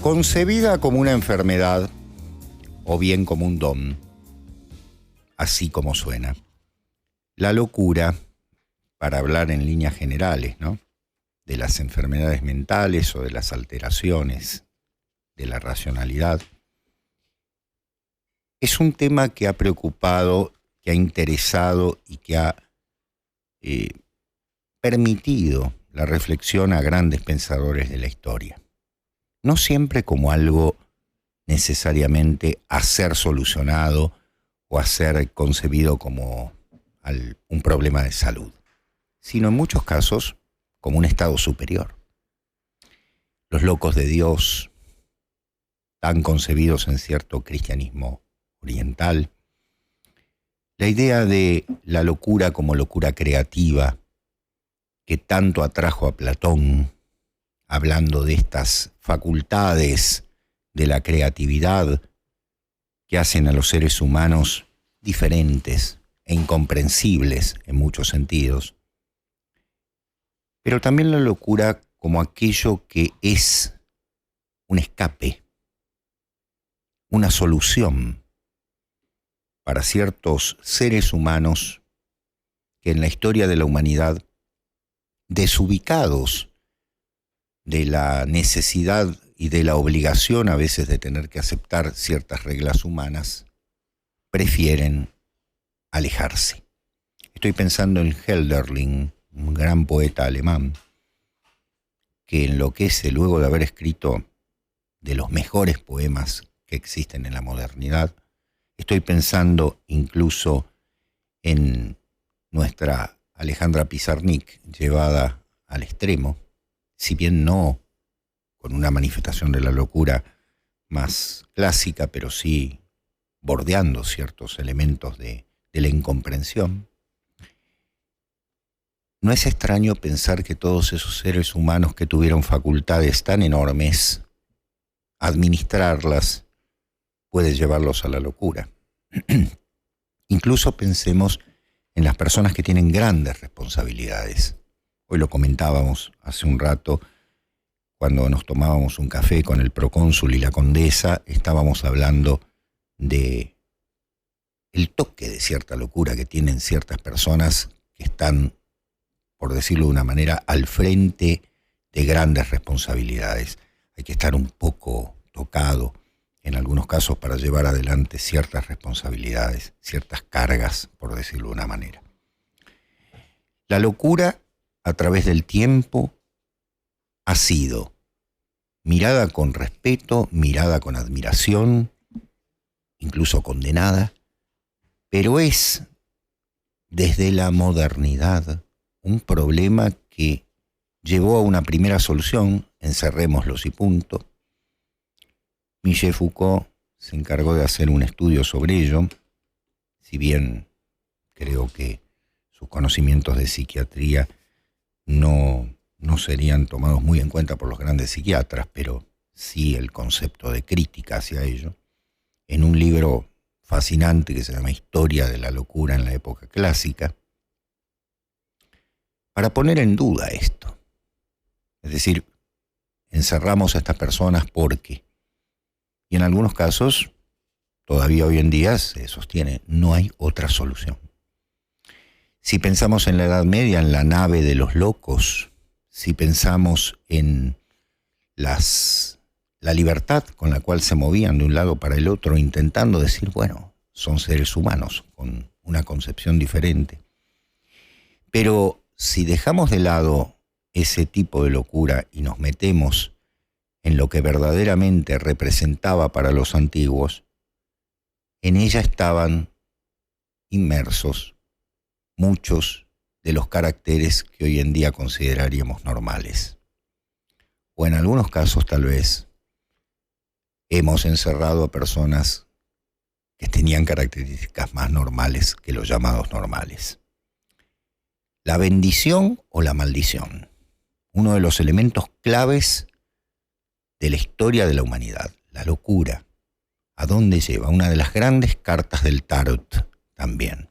Concebida como una enfermedad o bien como un don, así como suena, la locura, para hablar en líneas generales, ¿no?, de las enfermedades mentales o de las alteraciones de la racionalidad, es un tema que ha preocupado, que ha interesado y que ha permitido la reflexión a grandes pensadores de la historia. No siempre como algo necesariamente a ser solucionado o a ser concebido como un problema de salud, sino en muchos casos como un estado superior. Los locos de Dios, tan concebidos en cierto cristianismo oriental, la idea de la locura como locura creativa, que tanto atrajo a Platón, hablando de estas facultades de la creatividad que hacen a los seres humanos diferentes e incomprensibles en muchos sentidos, pero también la locura como aquello que es un escape, una solución para ciertos seres humanos que en la historia de la humanidad, desubicados de la necesidad y de la obligación a veces de tener que aceptar ciertas reglas humanas, prefieren alejarse. Estoy pensando en Hölderlin, un gran poeta alemán, que enloquece luego de haber escrito de los mejores poemas que existen en la modernidad. Estoy pensando incluso en nuestra Alejandra Pizarnik, llevada al extremo, si bien no con una manifestación de la locura más clásica, pero sí bordeando ciertos elementos de la incomprensión. No es extraño pensar que todos esos seres humanos que tuvieron facultades tan enormes, administrarlas puede llevarlos a la locura. Incluso pensemos en las personas que tienen grandes responsabilidades. Hoy lo comentábamos hace un rato, cuando nos tomábamos un café con el procónsul y la condesa, estábamos hablando de el toque de cierta locura que tienen ciertas personas que están, por decirlo de una manera, al frente de grandes responsabilidades. Hay que estar un poco tocado en algunos casos para llevar adelante ciertas responsabilidades, ciertas cargas, por decirlo de una manera. La locura, a través del tiempo, ha sido mirada con respeto, mirada con admiración, incluso condenada, pero es, desde la modernidad, un problema que llevó a una primera solución, encerrémoslos y punto. Michel Foucault se encargó de hacer un estudio sobre ello, si bien creo que sus conocimientos de psiquiatría no serían tomados muy en cuenta por los grandes psiquiatras, pero sí el concepto de crítica hacia ello, en un libro fascinante que se llama Historia de la locura en la época clásica, para poner en duda esto. Es decir, encerramos a estas personas porque, y en algunos casos, todavía hoy en día se sostiene, no hay otra solución. Si pensamos en la Edad Media, en la nave de los locos, si pensamos en la libertad con la cual se movían de un lado para el otro, intentando decir, bueno, son seres humanos con una concepción diferente. Pero si dejamos de lado ese tipo de locura y nos metemos en lo que verdaderamente representaba para los antiguos, en ella estaban inmersos muchos de los caracteres que hoy en día consideraríamos normales. O en algunos casos tal vez hemos encerrado a personas que tenían características más normales que los llamados normales. La bendición o la maldición, uno de los elementos claves de la historia de la humanidad, la locura. ¿A dónde lleva? Una de las grandes cartas del tarot también.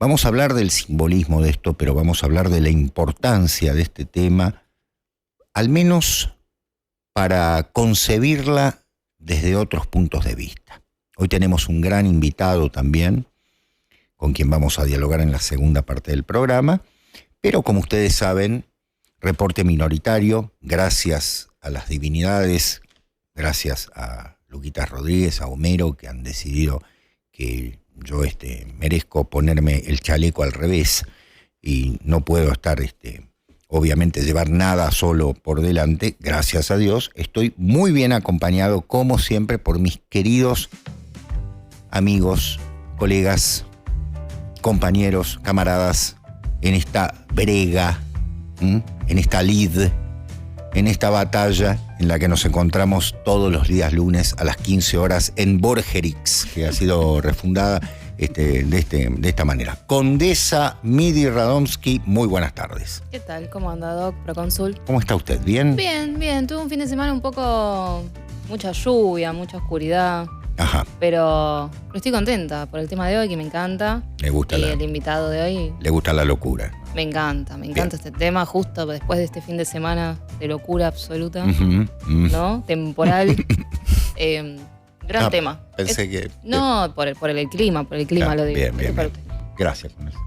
Vamos a hablar del simbolismo de esto, pero vamos a hablar de la importancia de este tema, al menos para concebirla desde otros puntos de vista. Hoy tenemos un gran invitado también, con quien vamos a dialogar en la segunda parte del programa, pero como ustedes saben, Reporte Minoritario, gracias a las divinidades, gracias a Luquitas Rodríguez, a Homero, que han decidido que yo merezco ponerme el chaleco al revés y no puedo estar, obviamente, llevar nada solo por delante. Gracias a Dios, estoy muy bien acompañado, como siempre, por mis queridos amigos, colegas, compañeros, camaradas, en esta brega, en esta lid, en esta batalla en la que nos encontramos todos los días lunes a las 15 horas en Borgerix, que ha sido refundada de esta manera. Condesa Midi Radomski, muy buenas tardes. ¿Qué tal? ¿Cómo anda, Doc? Procónsul. ¿Cómo está usted? ¿Bien? Bien, bien. Tuve un fin de semana un poco... mucha lluvia, mucha oscuridad. Ajá. Pero estoy contenta por el tema de hoy, que me encanta. Me gusta y el invitado de hoy... Le gusta la locura. Me encanta este tema, justo después de este fin de semana de locura absoluta, ¿no? Temporal. Gran tema. Pensé que... No, por el clima lo digo. Bien. Gracias con eso.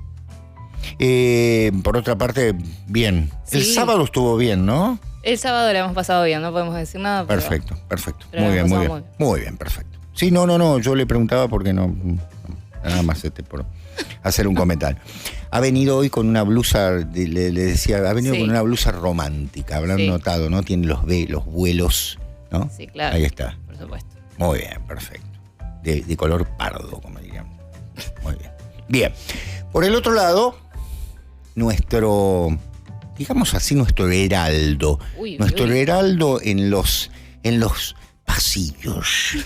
Por otra parte, bien. Sí. El sábado estuvo bien, ¿no? El sábado lo hemos pasado bien, no podemos decir nada. Perfecto. Pero Muy bien. Muy bien, perfecto. Sí, no, yo le preguntaba porque no nada más por hacer un comentario. Ha venido hoy con una blusa, le decía, ha venido con una blusa romántica, habrán notado, ¿no? Tiene los vuelos, ¿no? Sí, claro. Ahí está. Por supuesto. Muy bien, perfecto. De color pardo, como dirían. Muy bien. Bien. Por el otro lado, nuestro, digamos así, nuestro heraldo. Nuestro heraldo en los pasillos,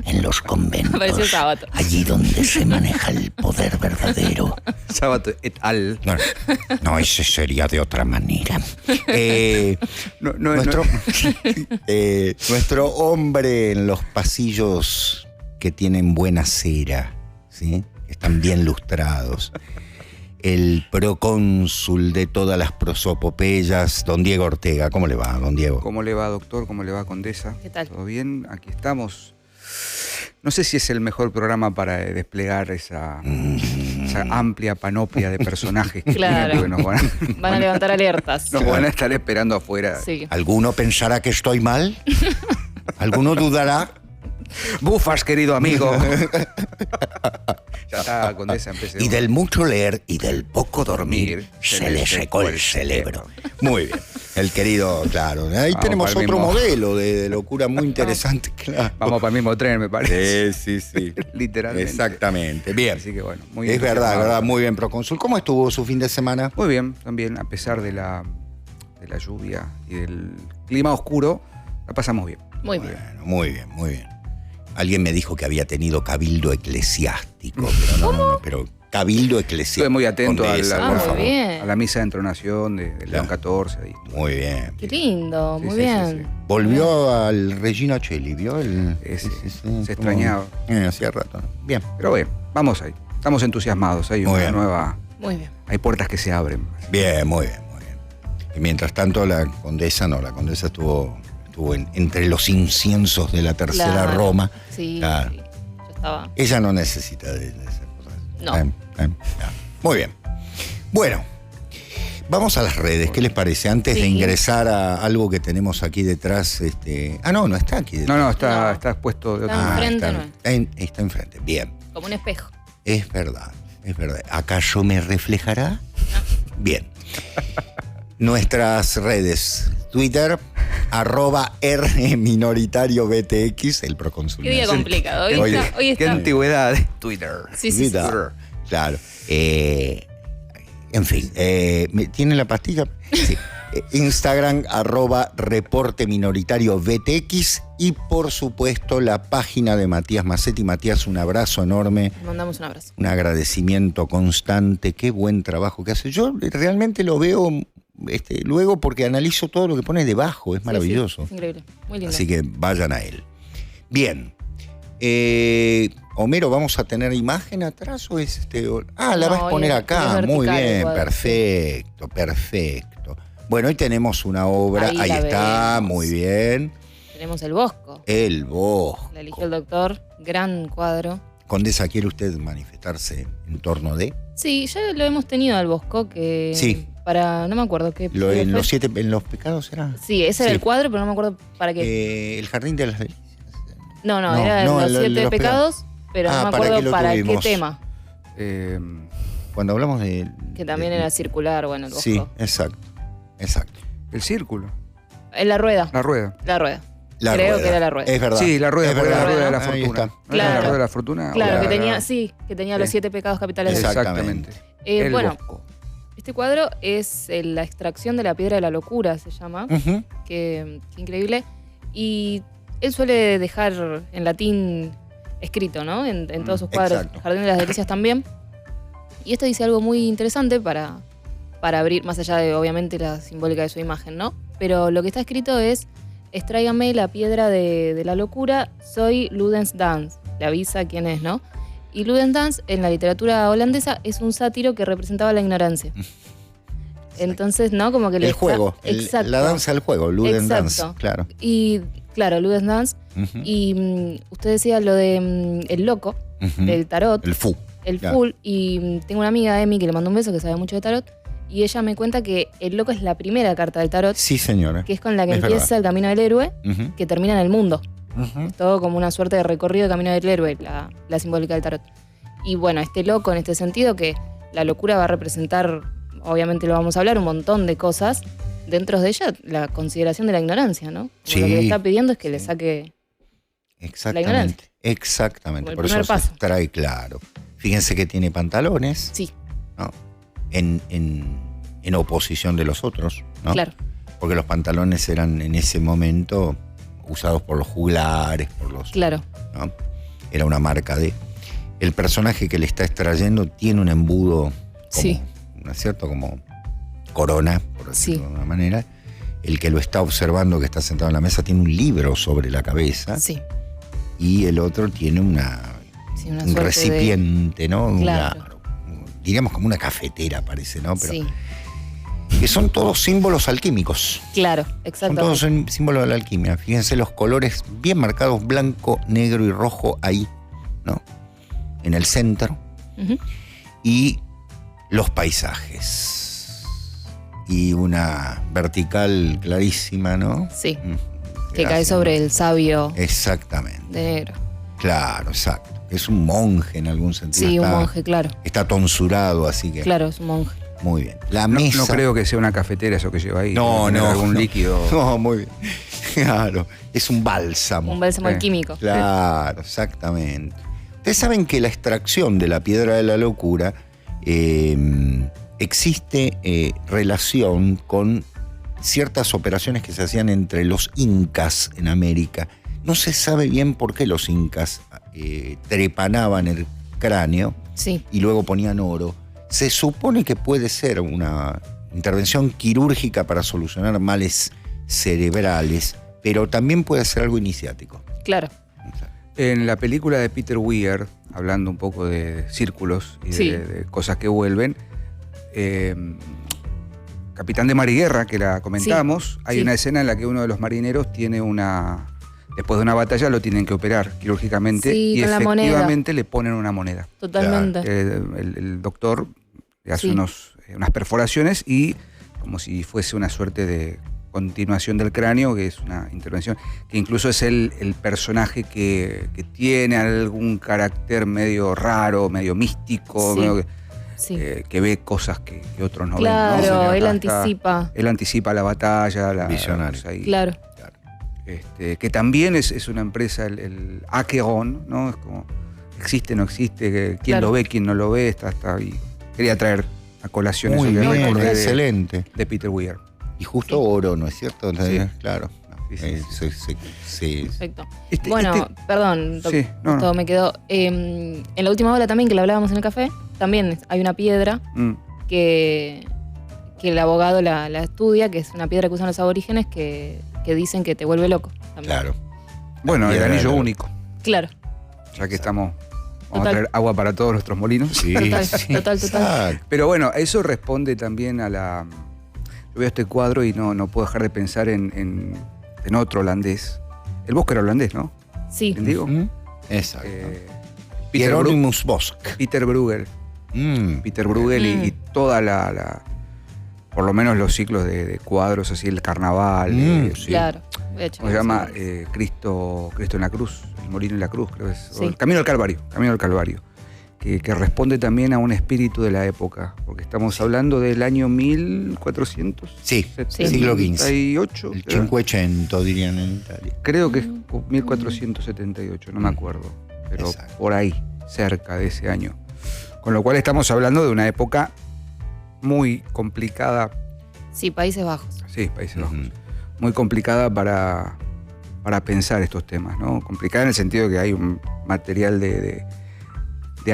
en los conventos, allí donde se maneja el poder verdadero. Sábato et al. No, ese sería de otra manera. Nuestro hombre en los pasillos que tienen buena cera, ¿sí? Que están bien lustrados. El procónsul de todas las prosopopeyas, don Diego Ortega. ¿Cómo le va, don Diego? ¿Cómo le va, doctor? ¿Cómo le va, condesa? ¿Qué tal? ¿Todo bien? Aquí estamos. No sé si es el mejor programa para desplegar esa amplia panoplia de personajes que claro. Porque nos van a levantar alertas. Nos van a estar esperando afuera. Sí. ¿Alguno pensará que estoy mal? ¿Alguno dudará? Bufas, querido amigo. Ya está, condesa, empecé. Y del mucho leer y del poco dormir se le secó el cerebro. Muy bien. El querido, claro. Ahí tenemos otro modelo de locura muy interesante. Claro. Vamos para el mismo tren, me parece. Sí. Literalmente. Exactamente. Bien. Así que bueno, muy bien. Es verdad. Muy bien, Procónsul. ¿Cómo estuvo su fin de semana? Muy bien, también, a pesar de la lluvia y del clima oscuro, la pasamos bien. Muy bien. Bueno, muy bien. Alguien me dijo que había tenido cabildo eclesiástico, pero cabildo eclesiástico. Estuve muy atento a la misa de entronación de León XIV. Ahí. Muy bien. Qué lindo, muy bien. Sí. Volvió al Regina Coeli, ¿vio? Se extrañaba. Hacía rato. Bien. Pero bien, vamos ahí. Estamos entusiasmados. Hay una nueva... Muy bien. Hay puertas que se abren. Bien, muy bien. Y mientras tanto la condesa estuvo entre los inciensos de la tercera Roma. Sí, claro. Sí. Yo estaba... Ella no necesita de esas cosas. No. Muy bien. Bueno, vamos a las redes. ¿Qué les parece? Antes de ingresar a algo que tenemos aquí detrás. No está aquí detrás. Está puesto de otra manera. Está enfrente. Bien. Como un espejo. Es verdad. ¿Acaso me reflejará? Bien. Nuestras redes. Twitter, @RMinoritariobTX, el procónsul. Qué día complicado. Hoy está. Qué antigüedad. Twitter. Sí. Claro. En fin, ¿tienen la pastilla? Sí. Instagram, @reporteminoritariobTX y por supuesto la página de Matías Macetti. Matías, un abrazo enorme. Le mandamos un abrazo. Un agradecimiento constante. Qué buen trabajo que hace. Yo realmente lo veo... luego porque analizo todo lo que pone debajo, es maravilloso. Sí, es increíble, muy lindo. Así que vayan a él. Bien. Homero, ¿vamos a tener imagen atrás o es la vas a poner acá? Muy bien, igual, perfecto. Bueno, hoy tenemos una obra, ahí está, vemos. Muy bien. Tenemos El Bosco. El Bosco. La eligió el doctor, gran cuadro. Condesa, ¿quiere usted manifestarse en torno de? Sí, ya lo hemos tenido al Bosco, que Sí. para, no me acuerdo qué. En los pecados era. Sí, ese era el cuadro, pero no me acuerdo para qué. El Jardín de las Delicias. No, era los 7 pecados, pero no me acuerdo para qué tema. Cuando hablamos de... Que también era circular, bueno, el Bosco. Sí, exacto. El círculo. En la rueda. La rueda. Creo que era la rueda. Es verdad. Sí, la rueda, es verdad. la rueda de la Ahí fortuna. está. Claro. La rueda de la fortuna. Claro, que tenía los 7 pecados capitales del Exactamente. El bueno, Bosco. este cuadro es la extracción de la piedra de la locura, se llama. Ujú. Qué increíble. Y él suele dejar en latín escrito, ¿no? En todos sus cuadros. Exacto. Jardín de las Delicias también. Y esto dice algo muy interesante para abrir, más allá de, obviamente, la simbólica de su imagen, ¿no? Pero lo que está escrito es: extráigame la piedra de la locura, soy Ludendans. Le avisa quién es, ¿no? Y Ludendans, en la literatura holandesa, es un sátiro que representaba la ignorancia. Entonces, ¿no? Como que El juego, Exacto. la danza del juego, Ludendans, Exacto. claro. Y, claro, Ludendans. Ujú. Y usted decía lo de el loco, Ujú. del tarot, El fu. el claro. full. Y tengo una amiga, Emi, que le mando un beso, que sabe mucho de tarot. Y ella me cuenta que el loco es la primera carta del tarot, Sí, señora. que es con la que Es empieza verdad. el camino del héroe, Ujú. que termina en el mundo. Ujú. Es todo como una suerte de recorrido de camino del héroe, la simbólica del tarot. Y bueno, este loco en este sentido, que la locura va a representar, obviamente lo vamos a hablar, un montón de cosas. Dentro de ella, la consideración de la ignorancia, ¿no? Como Sí. lo que le está pidiendo es que le Sí. saque. Exactamente. Exactamente. Como el Por eso primer se paso. trae claro. Fíjense que tiene pantalones, Sí, ¿no? En oposición de los otros, ¿no? claro. Porque los pantalones eran en ese momento usados por los juglares, por los... Claro. ¿no? Era una marca de... El personaje que le está extrayendo tiene un embudo, como, Sí. ¿no es cierto? Como corona, por decirlo Sí. de alguna manera. El que lo está observando, que está sentado en la mesa, tiene un libro sobre la cabeza. Sí. Y el otro tiene Sí, una un suerte de- recipiente, ¿no? Claro. Diríamos como una cafetera, parece, ¿no? Pero Sí, que son todos símbolos alquímicos. claro, Son exactamente. todos símbolos de la alquimia. Fíjense los colores bien marcados, blanco, negro y rojo ahí, ¿no? En el centro. Ujú. Y los paisajes. Y una vertical clarísima, ¿no? Sí, Mm, que cae gracias. sobre el sabio Exactamente. de negro. Claro, exacto. Es un monje en algún sentido. Sí, un Está- monje, claro. Está tonsurado, así que... Claro, es un monje. Muy bien. La No, mesa... no creo que sea una cafetera eso que lleva ahí. No, Debe tener no. algún no. líquido. No, muy bien. Claro. Es un bálsamo. Un bálsamo alquímico. Claro, exactamente. Ustedes saben que la extracción de la piedra de la locura existe relación con ciertas operaciones que se hacían entre los incas en América. No se sabe bien por qué los incas trepanaban el cráneo Sí, y luego ponían oro. Se supone que puede ser una intervención quirúrgica para solucionar males cerebrales, pero también puede ser algo iniciático. claro. En la película de Peter Weir, hablando un poco de círculos y Sí. de cosas que vuelven, Capitán de Mar y Guerra, que la comentamos, hay sí. una escena en la que uno de los marineros tiene después de una batalla lo tienen que operar quirúrgicamente Sí, y con la moneda. efectivamente le ponen una moneda. Totalmente. El doctor le hace Sí. unas perforaciones y como si fuese una suerte de continuación del cráneo, que es una intervención, que incluso es el personaje que tiene algún carácter medio raro, medio místico, Sí. medio Sí. que ve cosas que otros no Claro, ven. ¿no? él Acá anticipa. Él anticipa la batalla. Visionario. cosa ahí. Claro. Que también es una empresa, el Acheron, ¿no? Es como, existe, no existe, quién Claro. lo ve, quién no lo ve, está ahí. Quería traer a colación Muy eso que bien, recordé excelente. de Peter Weir. Y justo oro, ¿no es cierto? Sí. Claro. Sí, sí, sí. Sí. Perfecto. Este- Bueno, este- perdón, Sí, no, justo no. me quedó. En la última ola también, que la hablábamos en el café, también hay una piedra Mm, que el abogado la estudia, que es una piedra que usan los aborígenes que dicen que te vuelve loco. también. Claro. Bueno, el piedra de anillo la- único, Claro, ya que vamos a Total. traer agua para todos nuestros molinos. Sí, Total, sí, total. exacto. Pero bueno, eso responde también a Yo veo este cuadro y no puedo dejar de pensar en otro holandés. El Bosque era holandés, ¿no? Sí. ¿Quién digo? Exacto. Peter Hieronymus Bosch. Peter Bruegel. Peter Bruegel y toda por lo menos los ciclos de cuadros, así el carnaval. Sí. Claro. De hecho, ¿Cómo se llama? Cristo en la cruz, el Molino en la cruz, creo que es. Sí. O el Camino al Calvario. Que responde también a un espíritu de la época, porque estamos hablando del año 1400. Sí, Sí. siglo XV. 78. El Cinquecento dirían en Italia. Creo que es 1478, no me acuerdo, pero Exacto. por ahí, cerca de ese año. Con lo cual estamos hablando de una época muy complicada, Sí, Países Bajos. sí, Países Bajos, Ujú. muy complicada para pensar estos temas, ¿no? Complicada en el sentido de que hay un material de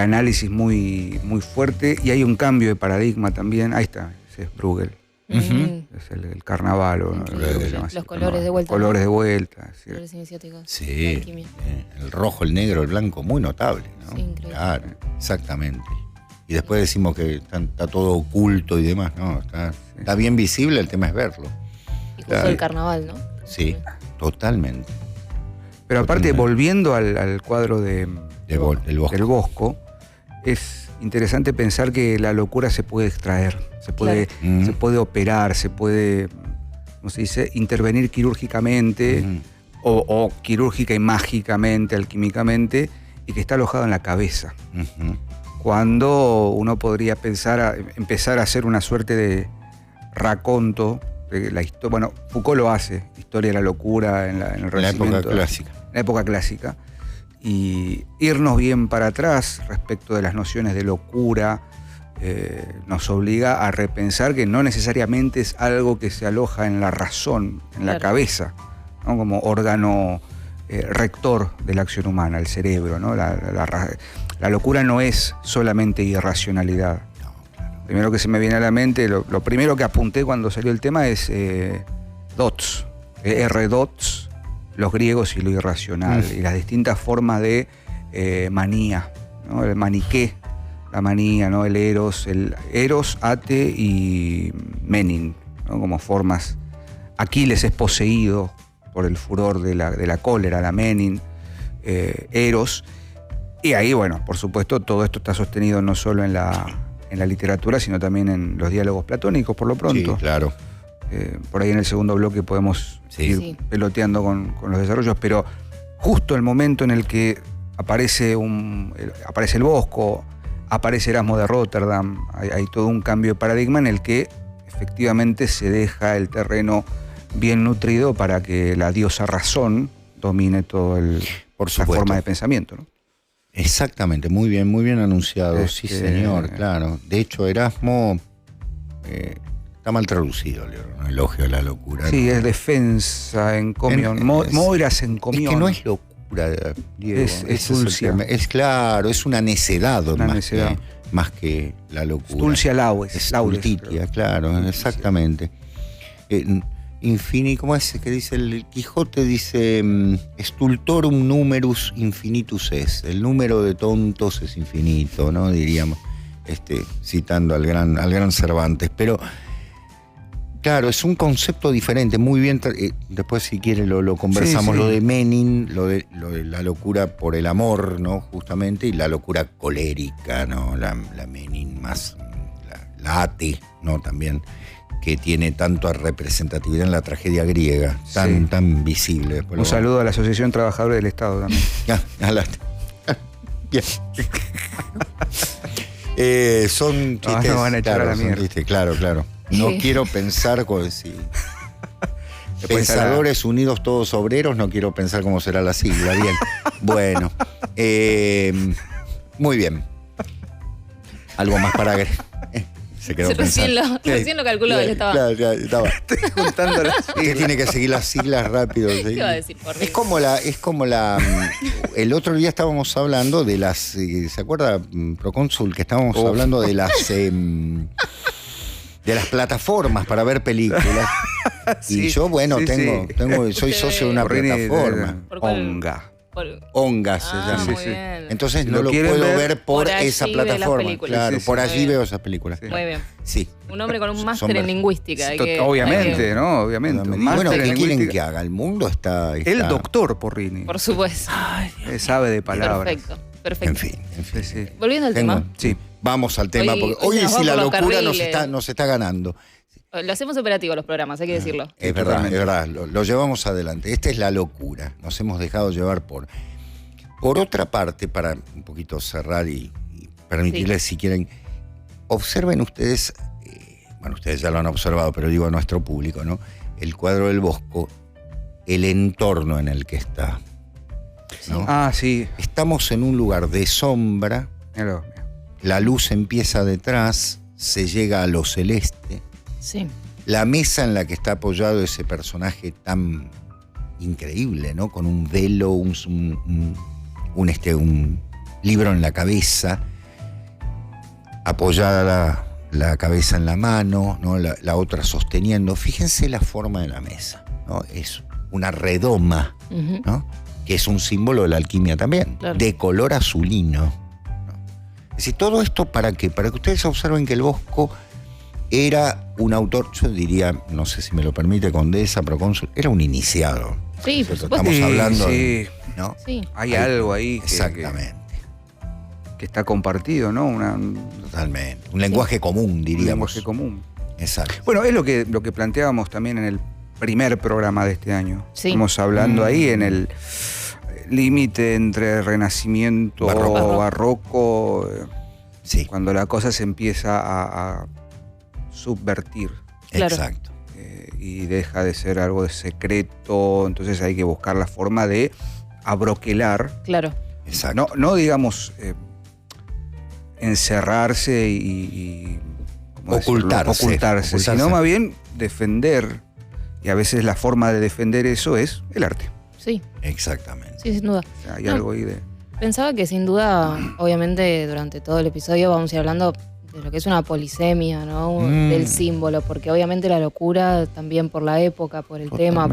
análisis muy, muy fuerte y hay un cambio de paradigma también. Ahí está, ese es Bruegel, es el carnaval, o no sé Increíble. lo que se llama Los así, colores de vuelta, Colores ¿no? de vuelta, sí. Colores iniciáticos. Sí, Alquimia. el rojo, el negro, el blanco, muy notable, ¿no? Sí, increíble. Claro, exactamente. Y después decimos que está todo oculto y demás, no, está bien visible, el tema es verlo. Y justo Claro. el carnaval, ¿no? Sí, totalmente. Pero aparte, Totalmente. volviendo al cuadro Del Bosco. del Bosco, es interesante pensar que la locura se puede extraer, se puede operar, se puede, ¿cómo se dice?, intervenir quirúrgicamente o quirúrgica y mágicamente, alquímicamente, y que está alojado en la cabeza. Cuando uno podría empezar a hacer una suerte de raconto de la historia. Bueno, Foucault lo hace, historia de la locura en el En la Renacimiento. época clásica. En la época clásica. Y irnos bien para atrás respecto de las nociones de locura nos obliga a repensar que no necesariamente es algo que se aloja en la razón, en la Claro. cabeza, ¿no? Como órgano rector de la acción humana, el cerebro, ¿no? La locura no es solamente irracionalidad. Primero que se me viene a la mente, lo primero que apunté cuando salió el tema es dots, R-dots, los griegos y lo irracional, y las distintas formas de manía, ¿no? El maniqué, la manía, ¿no? El eros, ate y menin, ¿no? Como formas. Aquiles es poseído por el furor de la cólera, la menin, eros. Y ahí, bueno, por supuesto, todo esto está sostenido no solo en la literatura, sino también en los diálogos platónicos, por lo pronto. Sí, claro. Por ahí en el segundo bloque podemos ir peloteando con los desarrollos, pero justo el momento en el que aparece el Bosco, aparece Erasmo de Rotterdam, hay todo un cambio de paradigma en el que efectivamente se deja el terreno bien nutrido para que la diosa razón domine toda la forma de pensamiento, ¿no? Exactamente, muy bien anunciado, sí señor, claro. De hecho, Erasmo está mal traducido, el elogio de la locura. Sí, es defensa en comión, moiras en comión. Es que no es locura, Diego. Es dulcia. Es claro, es una necedad, necedad. Más que la locura. Dulcia laudes. Es laudes, dultitia, claro, exactamente. ¿Cómo es que dice el Quijote? Dice, stultorum numerus infinitus es. El número de tontos es infinito, ¿no? Diríamos, citando al gran Cervantes. Pero, claro, es un concepto diferente, muy bien. Después, si quiere, lo conversamos. Sí. Lo de Menin, lo de la locura por el amor, ¿no? Justamente, y la locura colérica, ¿no? La Menin más, la ate, ¿no? También, que tiene tanta representatividad en la tragedia griega, tan visible. Después un saludo a la Asociación Trabajadora del Estado también. Bien. Son chistes. No van a echar a la mierda. Claro. No quiero pensar si Pensadores Unidos Todos Obreros, no quiero pensar cómo será la sigla. Bien. Bueno. Muy bien. Algo más para agregar. Se quedó pensando. Recién lo calculó, él estaba. Claro, estaba. Estoy juntando las siglas. Que tiene que seguir las siglas rápido. ¿Sí? ¿Qué iba a decir? Es como la. El otro día estábamos hablando de las. ¿Se acuerda, Procónsul? Que estábamos hablando de las plataformas para ver películas. Y yo, bueno, soy socio de una plataforma. Ongas se llama. sí, muy sí. bien. Entonces Si no lo lo quieren puedo ver, ver por por allí esa ve las plataforma. películas. Claro, Sí, sí, por muy allí bien. veo esa película. Muy bien. Sí. Un hombre con un Son máster en ver- lingüística. Obviamente, ¿no? Obviamente. Un Bueno, máster ¿qué en quieren lingüística. que haga? El mundo está... El doctor Porrini. Por supuesto. Sabe de palabras. Perfecto. Perfecto. En fin. Sí, sí. Volviendo al Tengo- tema. Sí. Vamos al tema, Hoy- porque hoy hoy se nos sí va la por los locura carriles. nos está ganando. Lo hacemos operativo los programas, hay que decirlo. Es Sí, verdad, totalmente. es verdad, lo llevamos adelante. Esta es la locura. Nos hemos dejado llevar por... Por otra parte, para un poquito cerrar y permitirles, si quieren, observen ustedes, bueno, ustedes ya lo han observado, pero digo a nuestro público, ¿no? El cuadro del Bosco, el entorno en el que está, ¿no? Ah, sí. Estamos en un lugar de sombra, Míralo. la luz empieza detrás, se llega a lo celeste, Sí. la mesa en la que está apoyado ese personaje tan increíble, ¿no? Con un velo, un libro en la cabeza, apoyada la cabeza en la mano, ¿no? La otra sosteniendo. Fíjense la forma de la mesa, ¿no? Es una redoma, Ujú. ¿no? Que es un símbolo de la alquimia también, Claro. de color azulino, ¿no? Es decir, todo esto ¿para qué? Para que ustedes observen que el Bosco era un autor, yo diría, no sé si me lo permite Condesa, procónsul, era un iniciado. Sí, por supuesto. Estamos hablando Sí. de, ¿no? Sí. Hay algo ahí Exactamente, que está compartido, ¿no? Un totalmente. Un lenguaje común, diríamos. lenguaje común. Exacto. Bueno, es lo que planteábamos también en el primer programa de este año. Sí. Estamos hablando ahí en el límite entre renacimiento, Barroco. barroco, Sí, cuando la cosa se empieza a subvertir Claro. exacto. y deja de ser algo de secreto, entonces hay que buscar la forma de abroquelar, Claro. Exacto. no digamos encerrarse y ¿cómo decirlo? Ocultarse. Sino más bien defender, y a veces la forma de defender eso es el arte. Sí, Exactamente. sí, sin duda. O sea, hay No. algo ahí de... Pensaba que sin duda, obviamente, durante todo el episodio vamos a ir hablando de lo que es una polisemia, ¿no? Del símbolo, porque obviamente la locura también por la época, por el tema,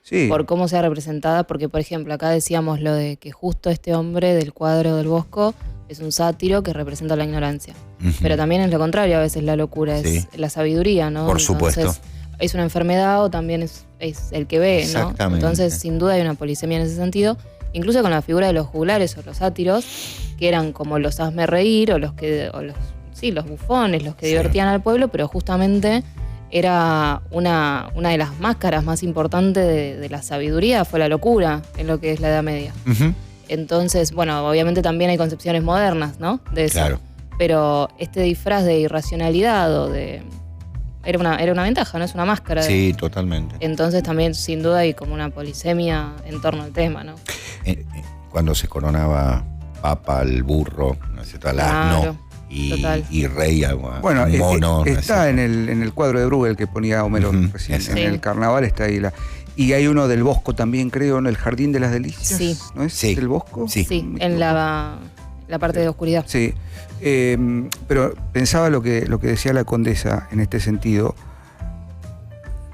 Sí. por cómo sea representada, porque por ejemplo acá decíamos lo de que justo este hombre del cuadro del Bosco es un sátiro que representa la ignorancia, Ujú. pero también es lo contrario, a veces la locura es Sí. la sabiduría, ¿no? Por supuesto. Entonces, es una enfermedad o también es el que ve, ¿no? Exactamente. Entonces sin duda hay una polisemia en ese sentido, incluso con la figura de los juglares o los sátiros, que eran como los hazme reír o los bufones, los que Sí. divertían al pueblo, pero justamente era una de las máscaras más importantes de la sabiduría, fue la locura en lo que es la Edad Media. Ujú. Entonces, bueno, obviamente también hay concepciones modernas, ¿no? De eso. Claro. Pero este disfraz de irracionalidad o de... Era una ventaja, ¿no? Es una máscara. Sí, totalmente. Entonces también, sin duda, hay como una polisemia en torno al tema, ¿no? Cuando se coronaba papa al burro, ¿no es cierto? Al Claro, asno total. y rey a Bueno, un mono. ¿no es está cierto? en el cuadro de Bruegel que ponía Homero Ujú, recién. ese. En Sí. el carnaval está ahí y hay uno del Bosco también, creo, en el Jardín de las Delicias. Sí. ¿No es Sí. del Bosco? Sí. Sí, en la parte de oscuridad. Sí. Pero pensaba lo que decía la condesa en este sentido.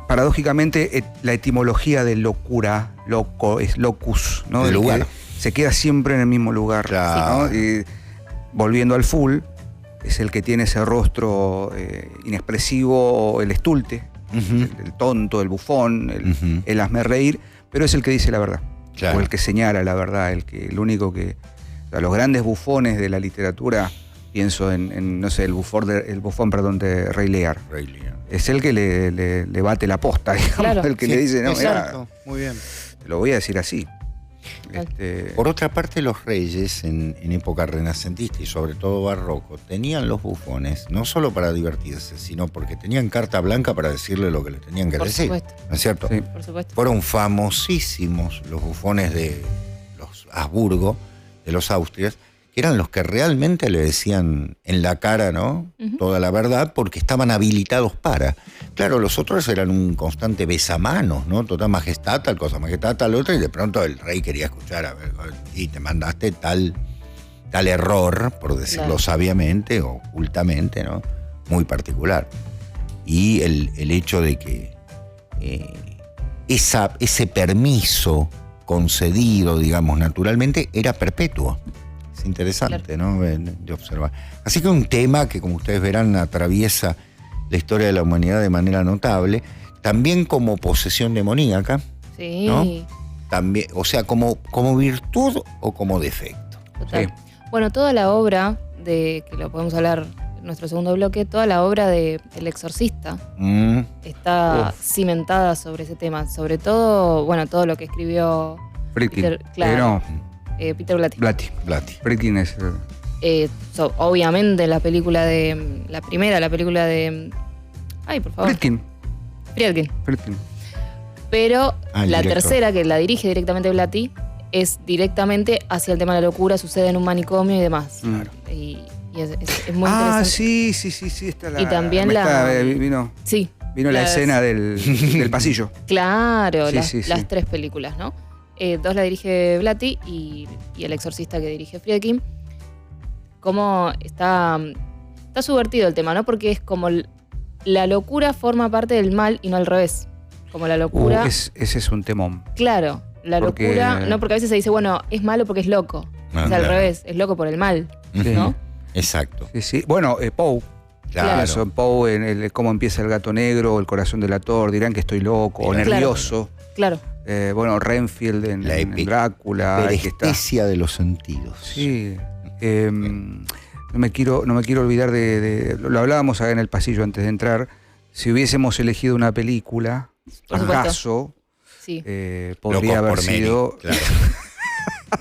Paradójicamente, la etimología de locura, loco, es locus, ¿no? El lugar. que se queda siempre en el mismo lugar. Claro. ¿no? Y volviendo al full, es el que tiene ese rostro inexpresivo, el estulte, Ujú. el tonto, el bufón, Ujú. el hazme reír, pero es el que dice la verdad. Claro. O el que señala la verdad, el único que... O sea, los grandes bufones de la literatura, pienso en no sé, el bufón de Rey Lear. Rey Lear. Es el que le bate la posta, digamos, Claro. el que Sí, le dice, no, mirá, exacto. Muy bien. te lo voy a decir así. Claro. Por otra parte, los reyes en época renacentista y sobre todo barroco tenían los bufones no solo para divertirse, sino porque tenían carta blanca para decirle lo que le tenían que Por decir. supuesto. ¿No es cierto? Sí. Por supuesto. Fueron famosísimos los bufones de los Habsburgo, de los Austrias, que eran los que realmente le decían en la cara, ¿no? Ujú. Toda la verdad, porque estaban habilitados para. Claro, los otros eran un constante besamanos, ¿no? Total majestad, tal cosa, majestad, tal otra, y de pronto el rey quería escuchar, a ver, y te mandaste tal error, por decirlo Claro. sabiamente o ocultamente, ¿no? Muy particular. Y el hecho de que ese permiso concedido, digamos, naturalmente, era perpetuo. Es interesante, ¿no? De observar. Así que un tema que, como ustedes verán, atraviesa la historia de la humanidad de manera notable, también como posesión demoníaca, Sí. ¿no? También, o sea, como virtud o como defecto. Total. Sí. Bueno, toda la obra que lo podemos hablar en nuestro segundo bloque, toda la obra de El Exorcista está cimentada sobre ese tema. Sobre todo, bueno, todo lo que escribió Friedkin. Peter, claro, No, Peter Blatty. Blatty. Friedkin es... Obviamente la película de... La película de... Ay, por favor. Friedkin. Friedkin. Pero el la director. tercera, que la dirige directamente Blatty, es directamente hacia el tema de la locura, sucede en un manicomio y demás. Claro. Y es muy interesante. Sí. Está Y también vino Sí. la escena del pasillo. Claro, Sí. las tres películas, ¿no? Dos la dirige Blatty y El Exorcista que dirige Friedkin. Cómo está subvertido el tema, ¿no? Porque es como la locura forma parte del mal y no al revés. Como la locura... Ese es un temón. Claro, la Porque- locura... No, porque a veces se dice, bueno, es malo porque es loco. Ah, O sea, al claro. revés, es loco por el mal, Sí. ¿no? Exacto. Sí. Bueno, Poe. Claro. Eso, Poe, cómo empieza el gato negro, el corazón del actor, dirán que estoy loco o Claro. nervioso. Claro. Bueno, Renfield en La Drácula. que está. Perestesia de los sentidos. Sí. No me quiero olvidar lo hablábamos acá en el pasillo antes de entrar. Si hubiésemos elegido una película, Por supuesto. acaso, Sí. podría Locos haber por Mary, sido. claro.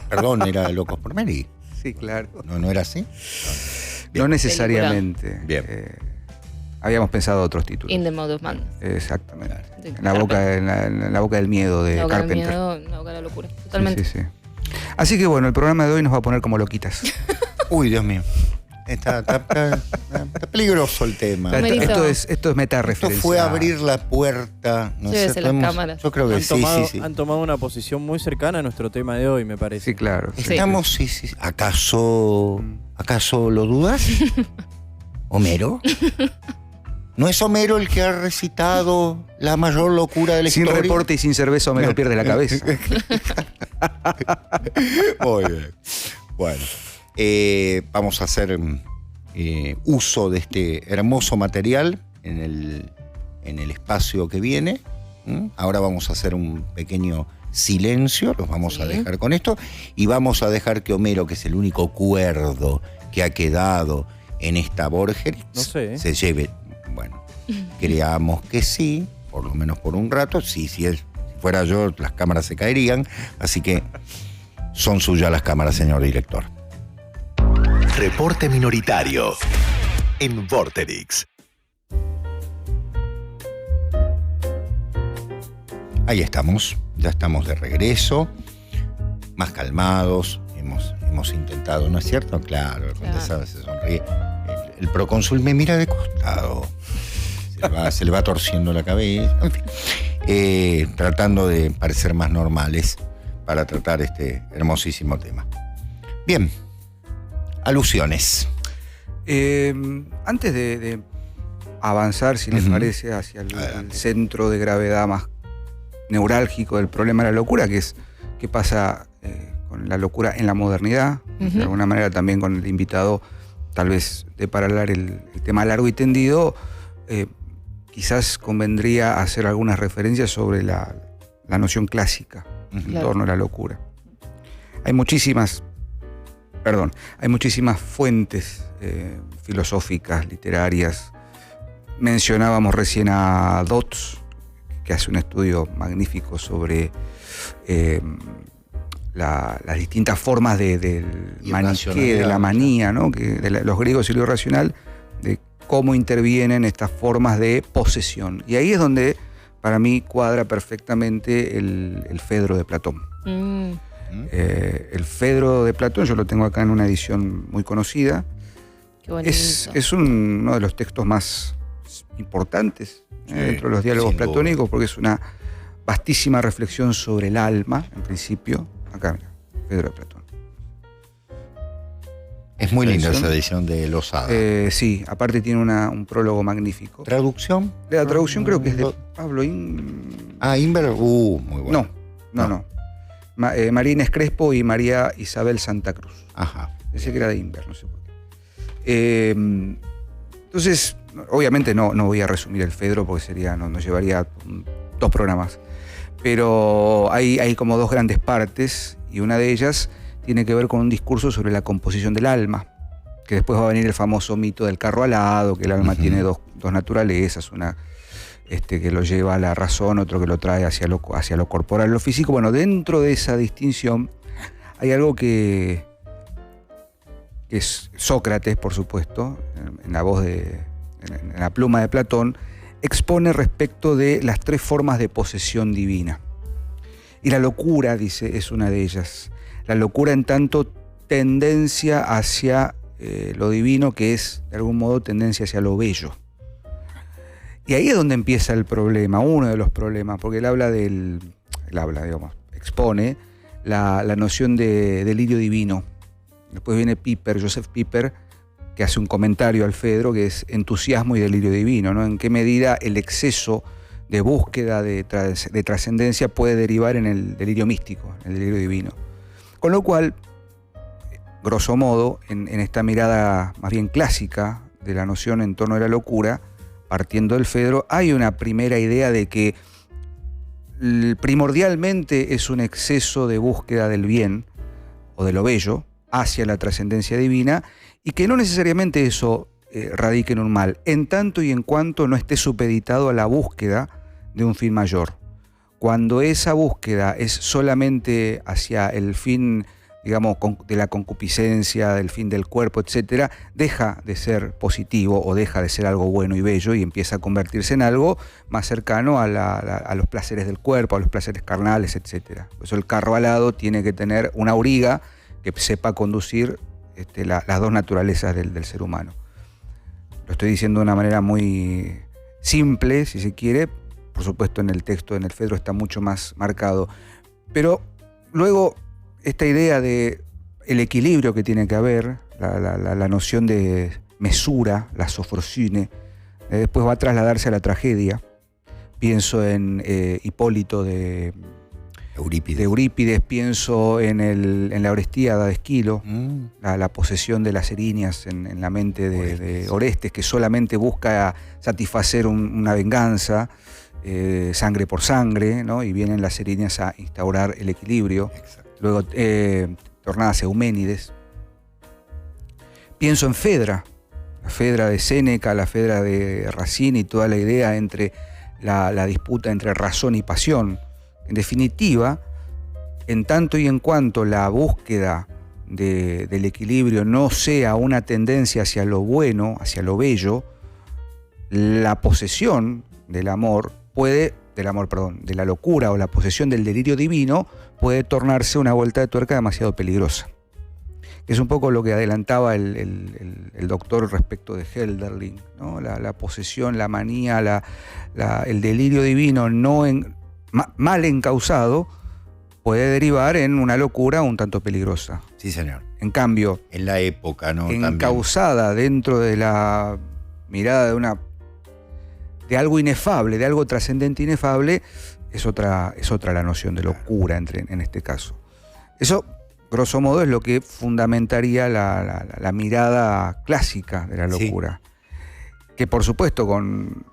Perdón, era Locos por Mary. Sí, claro. ¿No era así? No necesariamente. Bien. Habíamos pensado otros títulos. In the Mode of Madness. Exactamente. De En la boca del miedo de La boca del Carpenter. miedo, la boca de la locura. Totalmente. Sí. Así que bueno, el programa de hoy nos va a poner como loquitas. Uy, Dios mío. Está peligroso el tema. Merito. Esto es meta Esto referencia. fue abrir la puerta. No Llévese sé, las podemos- cámaras. Yo creo que sí. Han tomado una posición muy cercana a nuestro tema de hoy, me parece. Sí, claro. Sí. Estamos, sí. ¿Acaso lo dudas? ¿Homero? ¿No es Homero el que ha recitado la mayor locura de la Sin historia? reporte y sin cerveza me lo pierde la cabeza. Muy bien. Bueno, vamos a hacer uso de este hermoso material en el espacio que viene. Ahora vamos a hacer un pequeño silencio, los vamos a dejar con esto, y vamos a dejar que Homero, que es el único cuerdo que ha quedado en esta Borgerix, No sé, ¿eh? se lleve. Bueno, creamos que sí, por lo menos por un rato. Si fuera yo, las cámaras se caerían, así que son suyas las cámaras, señor director. Reporte minoritario en Vorterix. Ahí estamos, ya estamos de regreso, más calmados, hemos intentado, ¿no es cierto? Claro, el Condesa se sonríe. El procónsul me mira de costado, se le va torciendo la cabeza, en fin, tratando de parecer más normales para tratar este hermosísimo tema. Bien, alusiones. Antes de avanzar, si les parece, hacia el centro de gravedad más neurálgico del problema de la locura, que es qué pasa con la locura en la modernidad, de alguna manera también con el invitado, tal vez de paralar el tema largo y tendido, quizás convendría hacer algunas referencias sobre la noción clásica en torno a la locura. Hay muchísimas fuentes filosóficas, literarias. Mencionábamos recién a Dodds, que hace un estudio magnífico sobre las distintas formas del maniqueo, de la manía, ¿no? Los griegos y lo irracional, de cómo intervienen estas formas de posesión. Y ahí es donde, para mí, cuadra perfectamente el Fedro de Platón. El Fedro de Platón, yo lo tengo acá en una edición muy conocida. Qué bonito. Es uno de los textos más importantes dentro de los diálogos sin duda. platónicos, porque es una vastísima reflexión sobre el alma, en principio. Acá, mira, Fedro de Platón. Es muy linda edición. esa edición de Losada. Sí, aparte tiene un prólogo magnífico. ¿Traducción? La traducción creo que es de no. Pablo Ah, Inver, muy bueno. No. María Inés Crespo y María Isabel Santa Cruz. Ajá. Pensé que era de Inver, no sé por qué. Entonces, obviamente no voy a resumir el Fedro porque nos llevaría 2 programas. Pero hay como 2 grandes partes y una de ellas tiene que ver con un discurso sobre la composición del alma, que después va a venir el famoso mito del carro alado, que el alma tiene dos naturalezas, una que lo lleva a la razón, otro que lo trae hacia lo corporal, lo físico. Bueno, dentro de esa distinción hay algo que es Sócrates, por supuesto, en la pluma de Platón, expone respecto de las 3 formas de posesión divina. Y la locura, dice, es una de ellas. La locura en tanto tendencia hacia lo divino, que es de algún modo tendencia hacia lo bello. Y ahí es donde empieza el problema, uno de los problemas, porque expone la noción de delirio divino. Después viene Joseph Piper, que hace un comentario al Fedro, que es entusiasmo y delirio divino, ¿no? En qué medida el exceso de búsqueda de trascendencia puede derivar en el delirio místico, en el delirio divino. Con lo cual, grosso modo, en esta mirada más bien clásica de la noción en torno a la locura, partiendo del Fedro, hay una primera idea de que primordialmente es un exceso de búsqueda del bien o de lo bello hacia la trascendencia divina, y que no necesariamente eso radique en un mal, en tanto y en cuanto no esté supeditado a la búsqueda de un fin mayor. Cuando esa búsqueda es solamente hacia el fin, digamos, de la concupiscencia, del fin del cuerpo, etc., deja de ser positivo o deja de ser algo bueno y bello y empieza a convertirse en algo más cercano a los placeres del cuerpo, a los placeres carnales, etc. Por eso el carro alado tiene que tener una auriga que sepa conducir las 2 naturalezas del ser humano. Lo estoy diciendo de una manera muy simple, si se quiere. Por supuesto, en el texto, en el Fedro, está mucho más marcado. Pero luego, esta idea de el equilibrio que tiene que haber, la noción de mesura, la sofrosine, después va a trasladarse a la tragedia. Pienso en Hipólito de Eurípides, pienso en la Orestíada de Esquilo, la posesión de las erinias en la mente de Orestes, que solamente busca satisfacer una venganza, sangre por sangre, ¿no? Y vienen las erinias a instaurar el equilibrio. Exacto. Luego, tornadas Euménides. Pienso en Fedra, la Fedra de Séneca, la Fedra de Racine y toda la idea entre la disputa entre razón y pasión. En definitiva, en tanto y en cuanto la búsqueda del equilibrio no sea una tendencia hacia lo bueno, hacia lo bello, la posesión de la locura o la posesión del delirio divino puede tornarse una vuelta de tuerca demasiado peligrosa. Es un poco lo que adelantaba el doctor respecto de Hölderlin, ¿no? La posesión, la manía, el delirio divino mal encausado puede derivar en una locura un tanto peligrosa. Sí, señor. En cambio, En la época, ¿no? encausada dentro de la mirada de algo inefable, de algo trascendente inefable, es otra la noción de locura en este caso. Eso, grosso modo, es lo que fundamentaría la mirada clásica de la locura. Sí. Que por supuesto con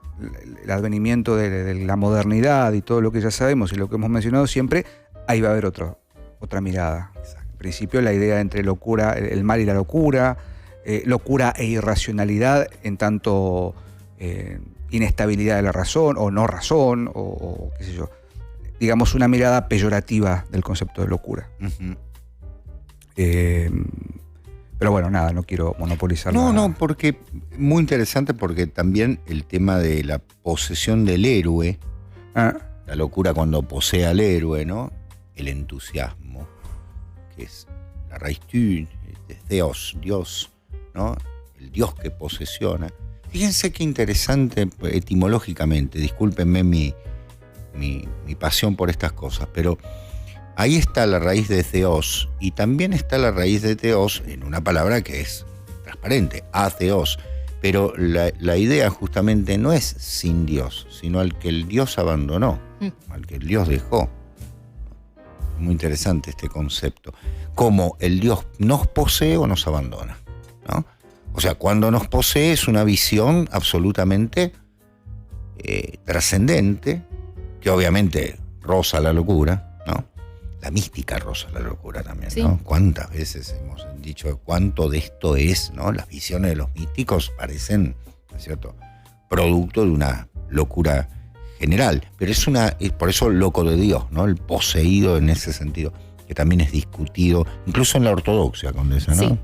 el advenimiento de la modernidad y todo lo que ya sabemos y lo que hemos mencionado siempre, ahí va a haber otra mirada. Exacto. En principio la idea entre locura, el mal y la locura, locura e irracionalidad en tanto inestabilidad de la razón o no razón o qué sé yo. Digamos una mirada peyorativa del concepto de locura. Uh-huh. Pero bueno, nada, no quiero monopolizar nada. No, porque muy interesante porque también el tema de la posesión del héroe, la locura cuando posee al héroe, ¿no? El entusiasmo, que es la raíz de Dios, ¿no? El Dios que posesiona. Fíjense qué interesante etimológicamente, discúlpenme mi pasión por estas cosas, pero ahí está la raíz de Theos, y también está la raíz de Theos en una palabra que es transparente, atheos, pero la idea justamente no es sin Dios, sino al que el Dios abandonó, al que el Dios dejó. muy interesante este concepto. Cómo el Dios nos posee o nos abandona, ¿no? O sea, cuando nos posee es una visión absolutamente trascendente, que obviamente roza la locura, ¿no? La mística roza la locura también, Sí. ¿no? ¿Cuántas veces hemos dicho cuánto de esto es, ¿no? Las visiones de los místicos parecen, ¿no es cierto?, producto de una locura general, pero es por eso loco de Dios, ¿no? El poseído en ese sentido, que también es discutido, incluso en la ortodoxia, Condesa, ¿no?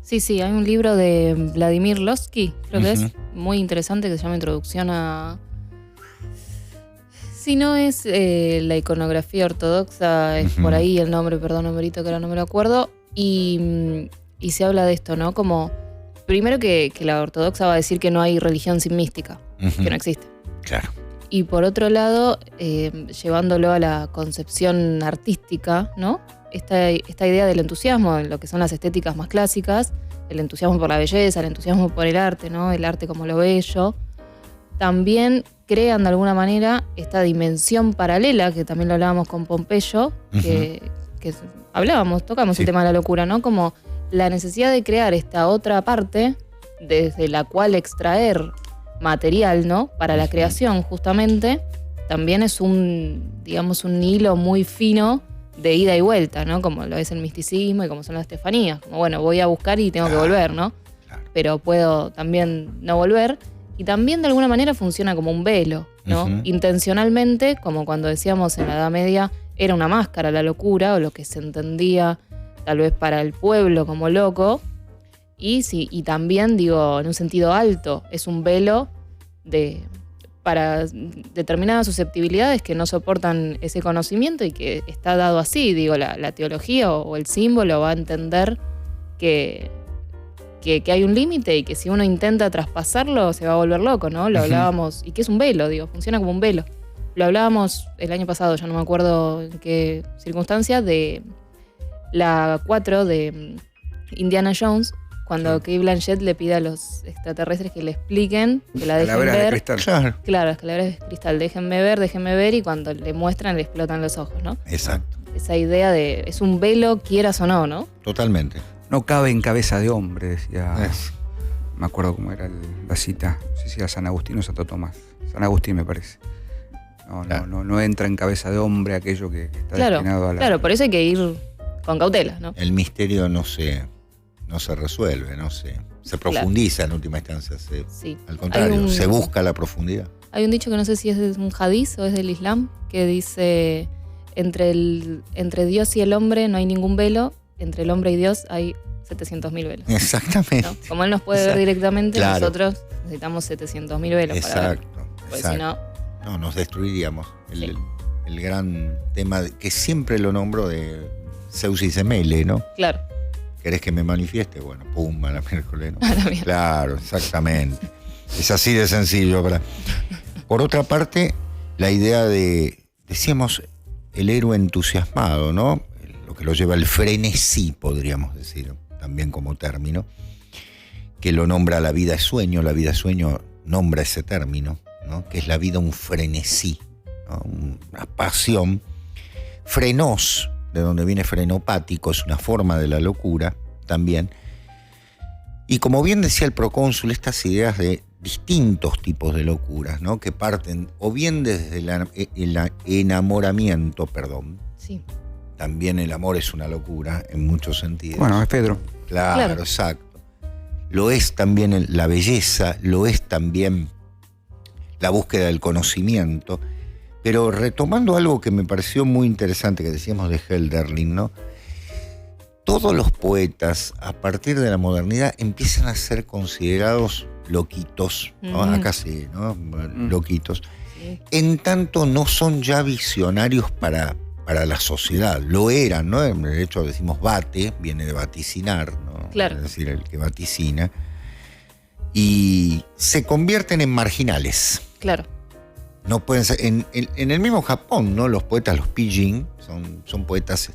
Sí, hay un libro de Vladimir Lossky, creo que Ujú. es muy interesante, que se llama Introducción a... Si no es la iconografía ortodoxa, es Ujú. por ahí el nombre, perdón, Humberito, que ahora no me lo acuerdo, y se habla de esto, ¿no? Como, primero que la ortodoxa va a decir que no hay religión sin mística, Ujú. que no existe. Claro. Y por otro lado, llevándolo a la concepción artística, ¿no? Esta idea del entusiasmo, en lo que son las estéticas más clásicas, el entusiasmo por la belleza, el entusiasmo por el arte, ¿no? El arte como lo bello, también crean de alguna manera esta dimensión paralela, que también lo hablábamos con Pompeyo, que tocamos Sí. el tema de la locura, ¿no? Como la necesidad de crear esta otra parte desde la cual extraer material, ¿no? Para la Ujú. creación, justamente, también es digamos, un hilo muy fino de ida y vuelta, ¿no? Como lo es el misticismo y como son las estefanías. Como, bueno, voy a buscar y tengo que Claro, volver, ¿no? claro. Pero puedo también no volver. Y también de alguna manera funciona como un velo, ¿no? Ujú. Intencionalmente, como cuando decíamos en la Edad Media, era una máscara la locura, o lo que se entendía tal vez para el pueblo como loco. Y también, digo, en un sentido alto, es un velo para determinadas susceptibilidades que no soportan ese conocimiento y que está dado así. Digo, la teología o el símbolo va a entender que hay un límite y que si uno intenta traspasarlo se va a volver loco, ¿no? Lo Ujú. hablábamos, y que es un velo, digo, funciona como un velo. Lo hablábamos el año pasado, ya no me acuerdo en qué circunstancia, de la 4 de Indiana Jones, cuando Kate Blanchett le pide a los extraterrestres que le expliquen, que la dejen Calaveras de ver. cristal. Claro. Claro, las calaveras de cristal, déjenme ver, y cuando le muestran le explotan los ojos, ¿no? Exacto. Esa idea de, es un velo, quieras o no, ¿no? Totalmente. No cabe en cabeza de hombre, decía. Es- Me acuerdo cómo era la cita. No sé si era San Agustín o Santo Tomás. San Agustín, me parece. Claro. No entra en cabeza de hombre aquello que está Claro, destinado a la. claro, por eso hay que ir con cautela, ¿no? El misterio no se resuelve, no se profundiza en última instancia. Sí. Al contrario, Hay un- se busca la profundidad. Hay un dicho que no sé si es de un hadiz o es del Islam, que dice, entre Dios y el hombre no hay ningún velo, entre el hombre y Dios hay 700.000 velos. Exactamente. ¿no? Como Él nos puede ver Exacto. directamente, Claro. nosotros necesitamos 700.000 velos para ver. Exacto. Porque si Exacto. no, No, nos destruiríamos. Sí. El gran tema que siempre lo nombro de Zeus y Semele, ¿no? claro, ¿Querés que me manifieste? Bueno, pum, a la miércoles, ¿no? a la mierda. Claro, exactamente. Es así de sencillo. Por otra parte, la idea decíamos, el héroe entusiasmado, ¿no? Lo que lo lleva al frenesí, podríamos decir, también como término, que lo nombra la vida es sueño nombra ese término, ¿no? Que es la vida un frenesí, ¿no? Una pasión. Frenos, de donde viene frenopático, es una forma de la locura también. Y como bien decía el procónsul, estas ideas de distintos tipos de locuras, ¿no? Que parten o bien desde el enamoramiento, Sí, también el amor es una locura en muchos sentidos. Bueno, es Pedro. Claro, Claro. exacto. Lo es también la belleza, lo es también la búsqueda del conocimiento. Pero retomando algo que me pareció muy interesante que decíamos de Hölderlin, ¿no? Todos los poetas, a partir de la modernidad, empiezan a ser considerados loquitos, ¿no? Acá sí, ¿no? Loquitos. sí, En tanto no son ya visionarios para la sociedad. Lo eran, ¿no? De hecho decimos vate, viene de vaticinar, ¿no? Claro. Es decir, el que vaticina. Y se convierten en marginales. claro. No pueden ser, en el mismo Japón, ¿no? Los poetas, los pidgin, son poetas,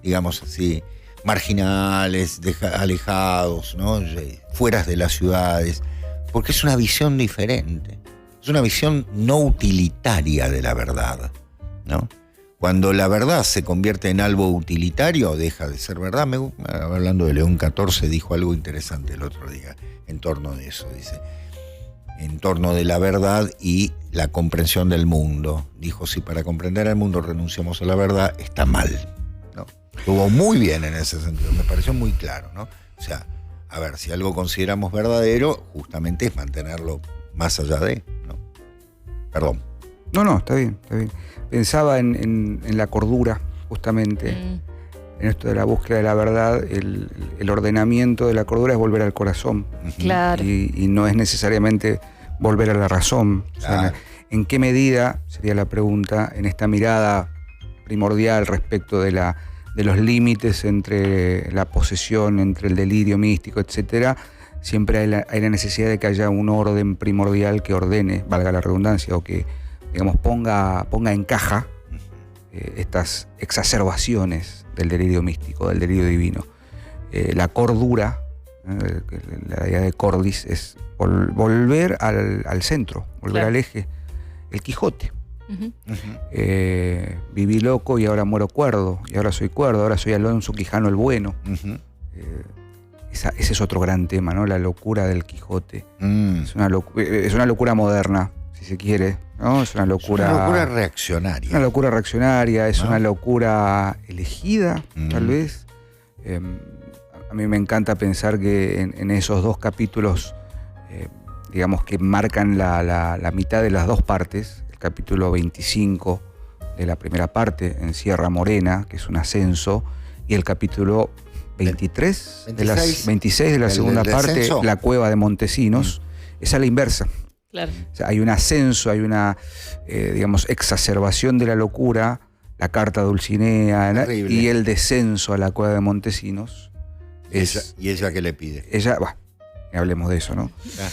digamos así, marginales, alejados, ¿no? Fuera de las ciudades, porque es una visión diferente. Es una visión no utilitaria de la verdad, ¿no? Cuando la verdad se convierte en algo utilitario, deja de ser verdad. Hablando de León XIV, dijo algo interesante el otro día en torno de eso. Dice, en torno de la verdad y la comprensión del mundo. Dijo, si para comprender el mundo renunciamos a la verdad, está mal, ¿no? Estuvo muy bien en ese sentido, me pareció muy claro, ¿no? O sea, a ver, si algo consideramos verdadero, justamente es mantenerlo más allá de, ¿no? Perdón. No, está bien, está bien. Pensaba en la cordura, justamente, en esto de la búsqueda de la verdad. El ordenamiento de la cordura es volver al corazón. Claro. Y no es necesariamente volver a la razón. Claro. O sea, ¿en qué medida, sería la pregunta, en esta mirada primordial respecto de los límites entre la posesión, entre el delirio místico, etcétera, siempre hay la necesidad de que haya un orden primordial que ordene, valga la redundancia, o que, digamos, ponga en caja estas exacerbaciones del delirio místico, del delirio divino. La cordura, la idea de cordis, es volver al centro, volver Claro. al eje. El Quijote. Ujú. Viví loco y ahora muero cuerdo, y ahora soy cuerdo, ahora soy Alonso Quijano el bueno. Ese es otro gran tema, ¿no? La locura del Quijote. Es una locura moderna, si se quiere, ¿no? Es una locura reaccionaria. Una locura reaccionaria, es ¿no? una locura elegida, tal vez. A mí me encanta pensar que en esos dos capítulos, digamos, que marcan la mitad de las dos partes, el capítulo 25 de la primera parte, en Sierra Morena, que es un ascenso, y el capítulo 26 de la segunda parte, descenso. la cueva de Montesinos, es a la inversa. Claro. O sea, hay un ascenso, hay una, digamos, exacerbación de la locura, la carta de Dulcinea, Terrible. y el descenso a la cueva de Montesinos. ¿Y ella qué le pide? Ella, bah, hablemos de eso, ¿no? Ah,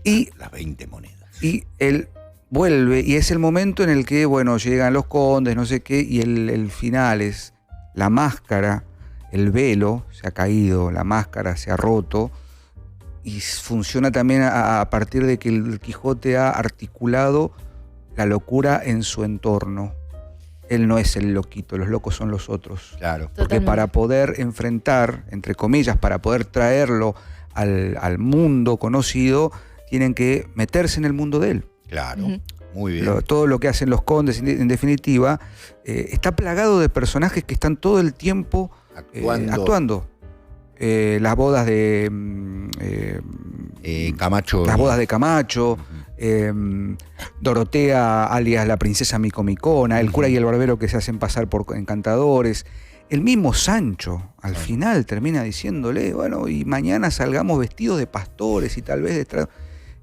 Y, las 20 monedas. y él vuelve, y es el momento en el que, bueno, llegan los condes, no sé qué, y el final es la máscara, el velo se ha caído, la máscara se ha roto, y funciona también a partir de que el Quijote ha articulado la locura en su entorno. Él no es el loquito, los locos son los otros. Claro. Porque Totalmente. para poder enfrentar, entre comillas, para poder traerlo al mundo conocido, tienen que meterse en el mundo de él. Claro. Ujú. Muy bien. Todo lo que hacen los condes, en definitiva, está plagado de personajes que están todo el tiempo actuando. Las bodas de Camacho. las bodas de Camacho, Dorotea alias la princesa Micomicona, el cura y el barbero que se hacen pasar por encantadores. El mismo Sancho al final termina diciéndole, bueno, y mañana salgamos vestidos de pastores y tal vez de...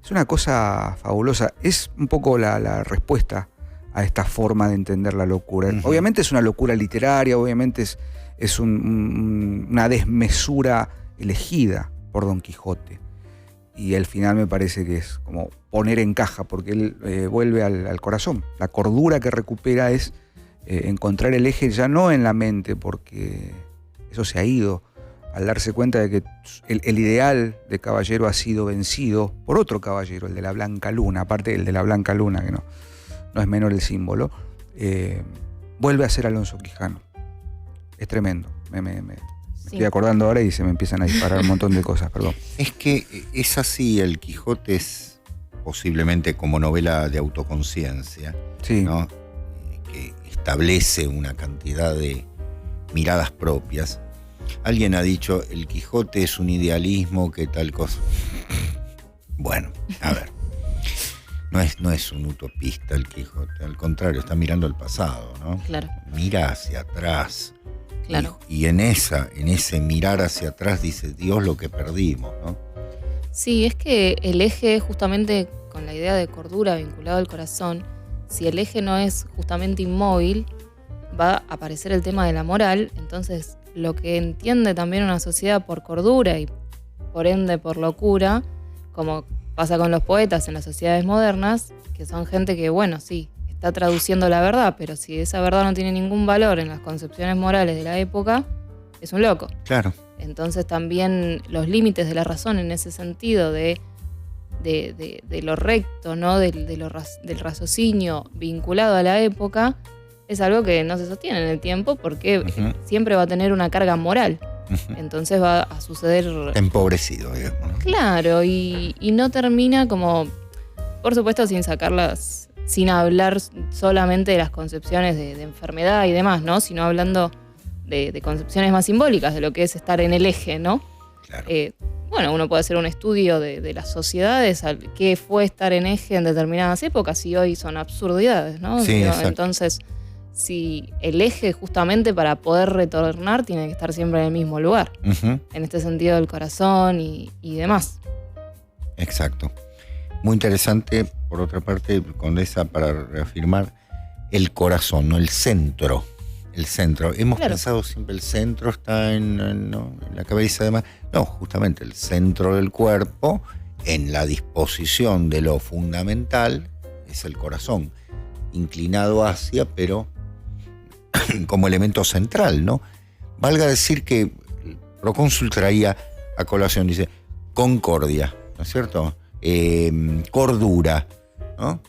Es una cosa fabulosa. Es un poco la respuesta a esta forma de entender la locura. Ujú. Obviamente es una locura literaria, obviamente es una desmesura elegida por Don Quijote. Y el final me parece que es como poner en caja, porque él vuelve al corazón. La cordura que recupera es encontrar el eje ya no en la mente, porque eso se ha ido, al darse cuenta de que el ideal de caballero ha sido vencido por otro caballero, el de la Blanca Luna, aparte el de la Blanca Luna, que no es menor el símbolo, vuelve a ser Alonso Quijano. Es tremendo. Me Sí. estoy acordando ahora y se me empiezan a disparar un montón de cosas, perdón. Es que es así, el Quijote es posiblemente como novela de autoconciencia, Sí. ¿no? Que establece una cantidad de miradas propias. Alguien ha dicho, el Quijote es un idealismo que tal cosa. Bueno, a ver. No es un utopista el Quijote, al contrario, está mirando el pasado, ¿no? Claro, Mira hacia atrás. claro. Y en ese mirar hacia atrás dice, Dios, lo que perdimos, ¿no? Sí, es que el eje, justamente con la idea de cordura vinculado al corazón, si el eje no es justamente inmóvil, va a aparecer el tema de la moral. Entonces, lo que entiende también una sociedad por cordura y por ende por locura, como pasa con los poetas en las sociedades modernas, que son gente que, bueno, sí, está traduciendo la verdad, pero si esa verdad no tiene ningún valor en las concepciones morales de la época, es un loco. Claro. Entonces también los límites de la razón en ese sentido de lo recto, ¿no? del raciocinio vinculado a la época, es algo que no se sostiene en el tiempo porque Ujú. siempre va a tener una carga moral. Ujú. Entonces va a suceder. Empobrecido, digamos, ¿no? Claro, y no termina como, por supuesto, sin hablar solamente de las concepciones de enfermedad y demás, ¿no? Sino hablando de concepciones más simbólicas de lo que es estar en el eje, ¿no? Claro. Bueno, uno puede hacer un estudio de las sociedades, qué fue estar en eje en determinadas épocas y hoy son absurdidades, ¿no? Sí, exacto. Entonces, si el eje justamente para poder retornar tiene que estar siempre en el mismo lugar, Ujú. en este sentido del corazón y demás. Exacto. Muy interesante, por otra parte, Condesa, para reafirmar el corazón, ¿no? El centro. El centro. Hemos Claro. pensado siempre el centro está ¿no? en la cabeza, además. No, justamente el centro del cuerpo, en la disposición de lo fundamental, es el corazón. Inclinado hacia, pero como elemento central, ¿no? Valga decir que el procónsul traía a colación, dice, concordia, ¿no es cierto? Cordura, ¿no?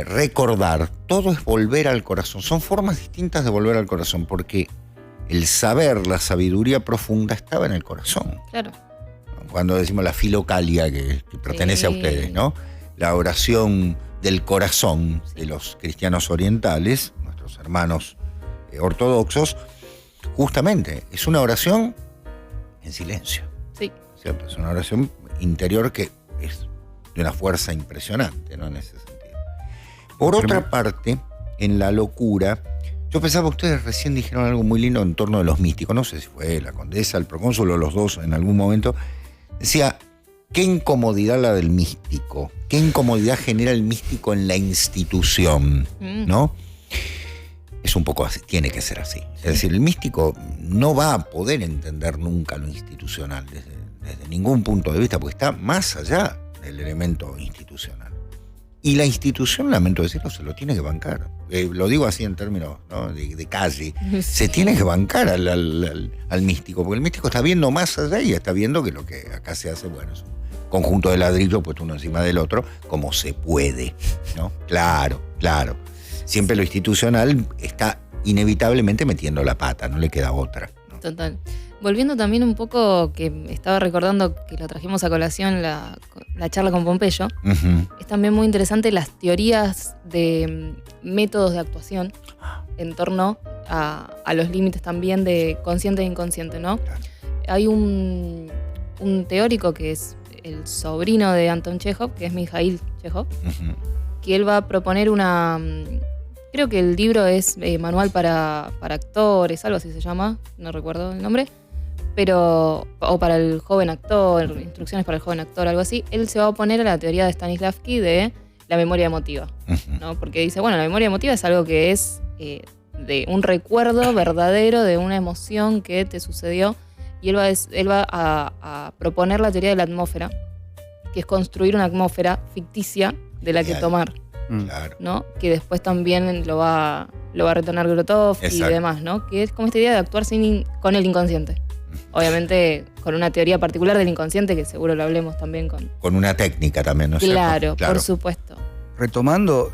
Recordar, todo es volver al corazón. Son formas distintas de volver al corazón, porque el saber, la sabiduría profunda estaba en el corazón. Claro. Cuando decimos la filocalia que pertenece a Sí. ustedes, ¿no? La oración del corazón de los cristianos orientales, nuestros hermanos ortodoxos, justamente es una oración en silencio, Sí. ¿cierto? Es una oración interior que es de una fuerza impresionante, ¿no? En ese sentido. Por otra parte, en la locura, yo pensaba, ustedes recién dijeron algo muy lindo en torno de los místicos, no sé si fue la condesa, el procónsul o los dos en algún momento, decía, qué incomodidad la del místico, qué incomodidad genera el místico en la institución, ¿no? Es un poco así, tiene que ser así. Es decir, el místico no va a poder entender nunca lo institucional desde ningún punto de vista, porque está más allá del elemento institucional. Y la institución, lamento decirlo, se lo tiene que bancar. Lo digo así en términos, ¿no? de calle. Se tiene que bancar al místico, porque el místico está viendo más allá y está viendo que lo que acá se hace, bueno, es un conjunto de ladrillos puesto uno encima del otro, como se puede, ¿no? Claro, claro. Siempre lo institucional está inevitablemente metiendo la pata, no le queda otra, ¿no? Total. Volviendo también un poco, que estaba recordando que lo trajimos a colación la charla con Pompeyo, Ujú. es también muy interesante las teorías de métodos de actuación en torno a los límites también de consciente e inconsciente, ¿no? Claro. Hay un teórico que es el sobrino de Anton Chekhov, que es Mikhail Chekhov, Ujú. que él va a proponer creo que el libro es Manual para actores, algo así se llama, no recuerdo el nombre, o para el joven actor, instrucciones para el joven actor, algo así. Él se va a oponer a la teoría de Stanislavski de la memoria emotiva, Ujú. ¿no? Porque dice, bueno, la memoria emotiva es algo que es de un recuerdo verdadero de una emoción que te sucedió, y él va a proponer la teoría de la atmósfera, que es construir una atmósfera ficticia de la que Bien. tomar, Claro. ¿no? Que después también lo va a retornar Grotov y Exacto. demás, ¿no? Que es como esta idea de actuar con el inconsciente. Obviamente con una teoría particular del inconsciente, que seguro lo hablemos también con... Con una técnica también, ¿no es Claro, cierto? por supuesto. Retomando,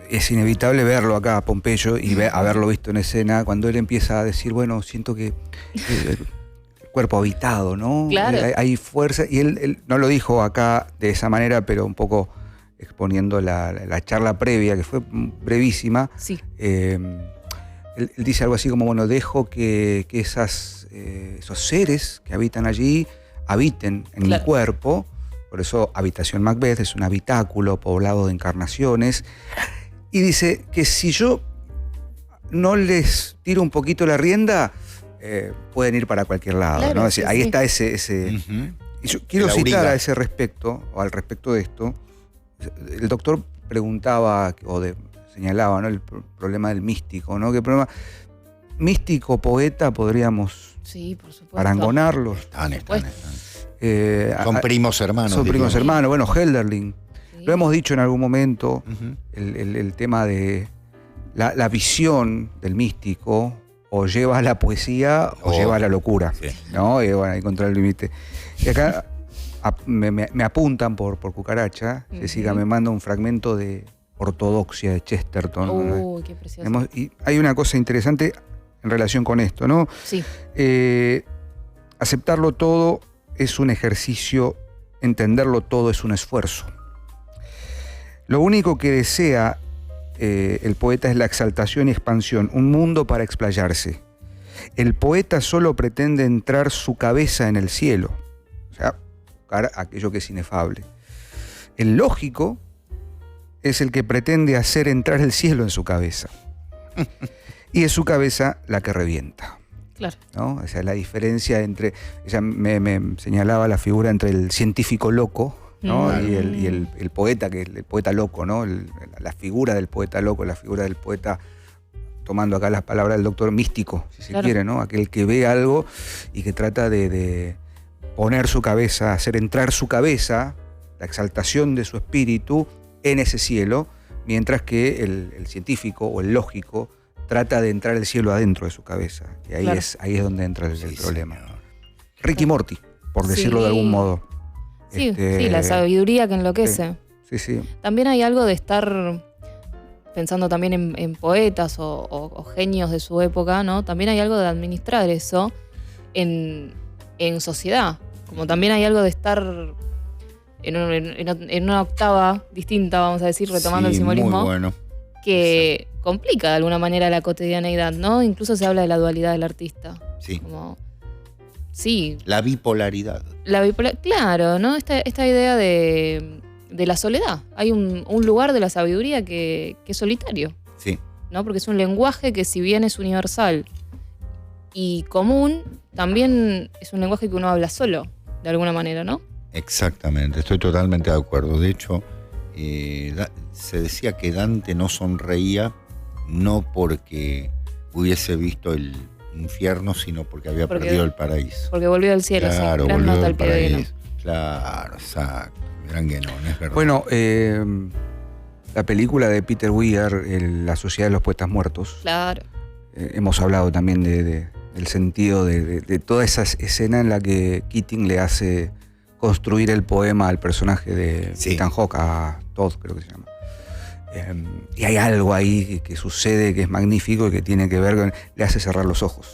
es inevitable verlo acá a Pompeyo y haberlo visto en escena cuando él empieza a decir, bueno, siento que el cuerpo habitado, ¿no? Claro. Hay fuerza, y él no lo dijo acá de esa manera, pero un poco exponiendo la charla previa, que fue brevísima. Sí, Él dice algo así como, bueno, dejo que esos seres que habitan allí habiten en Claro. mi cuerpo. Por eso Habitación Macbeth es un habitáculo poblado de encarnaciones. Y dice que si yo no les tiro un poquito la rienda, pueden ir para cualquier lado, Claro, ¿no? Es decir, sí, ahí sí. está ese... Ujú. Y yo quiero La citar auriga. a ese respecto, o al respecto de esto. El doctor preguntaba, señalaba, ¿no? El problema del místico, ¿no? ¿Qué problema? Místico, poeta, podríamos sí, por supuesto. parangonarlos. Están. Son Son primos hermanos. Son primos diríamos. hermanos. Bueno, Hölderlin. Sí. Lo hemos dicho en algún momento, Ujú. el tema de la visión del místico, o lleva a la poesía o Oh. lleva a la locura, Sí. ¿no? Y bueno, encontrar el límite. Y acá me apuntan por cucaracha. Ujú. Cecilia me manda un fragmento de ortodoxia de Chesterton. Uy, qué precioso. Y hay una cosa interesante en relación con esto, ¿no? Sí, Aceptarlo todo es un ejercicio, entenderlo todo es un esfuerzo. Lo único que desea el poeta es la exaltación y expansión, un mundo para explayarse. El poeta solo pretende entrar su cabeza en el cielo, o sea, buscar aquello que es inefable. El lógico es el que pretende hacer entrar el cielo en su cabeza. Y es su cabeza la que revienta, claro. ¿no? O sea, la diferencia entre... Ella me señalaba la figura entre el científico loco, ¿no? Y el poeta, que es el poeta loco, ¿no? La figura del poeta loco, la figura del poeta, tomando acá las palabras del doctor, místico, si se quiere, ¿no? Aquel que ve algo y que trata de poner su cabeza, hacer entrar su cabeza, la exaltación de su espíritu en ese cielo, mientras que el científico o el lógico trata de entrar el cielo adentro de su cabeza. Y ahí, ahí es donde entra el problema. Señor. Ricky Morty, por decirlo de algún modo. Sí, sí, la sabiduría que enloquece. Sí. También hay algo de estar pensando también en poetas o genios de su época, ¿no? También hay algo de administrar eso en sociedad. Como también hay algo de estar en una octava distinta, vamos a decir, retomando el simbolismo, muy bueno. que complica de alguna manera la cotidianeidad, ¿no? Incluso se habla de la dualidad del artista. Sí. Como, sí. La bipolaridad. Claro, ¿no? Esta idea de la soledad. Hay un lugar de la sabiduría que es solitario, Sí. ¿no? Porque es un lenguaje que, si bien es universal y común, también es un lenguaje que uno habla solo, de alguna manera, ¿no? Exactamente, estoy totalmente de acuerdo. De hecho, se decía que Dante no sonreía no porque hubiese visto el infierno, sino porque había perdido el paraíso. Porque volvió del cielo, Claro, sí, gran volvió nota del al pie de Guénon. paraíso. Claro, exacto. Gran Guénon, es verdad. Bueno, la película de Peter Weir, La Sociedad de los Poetas Muertos. Claro. Hemos hablado también del sentido de toda esa escena en la que Keating le hace construir el poema al personaje de Ethan Hawke, a Todd, creo que se llama. Y hay algo ahí que sucede que es magnífico y que tiene que ver con... Le hace cerrar los ojos.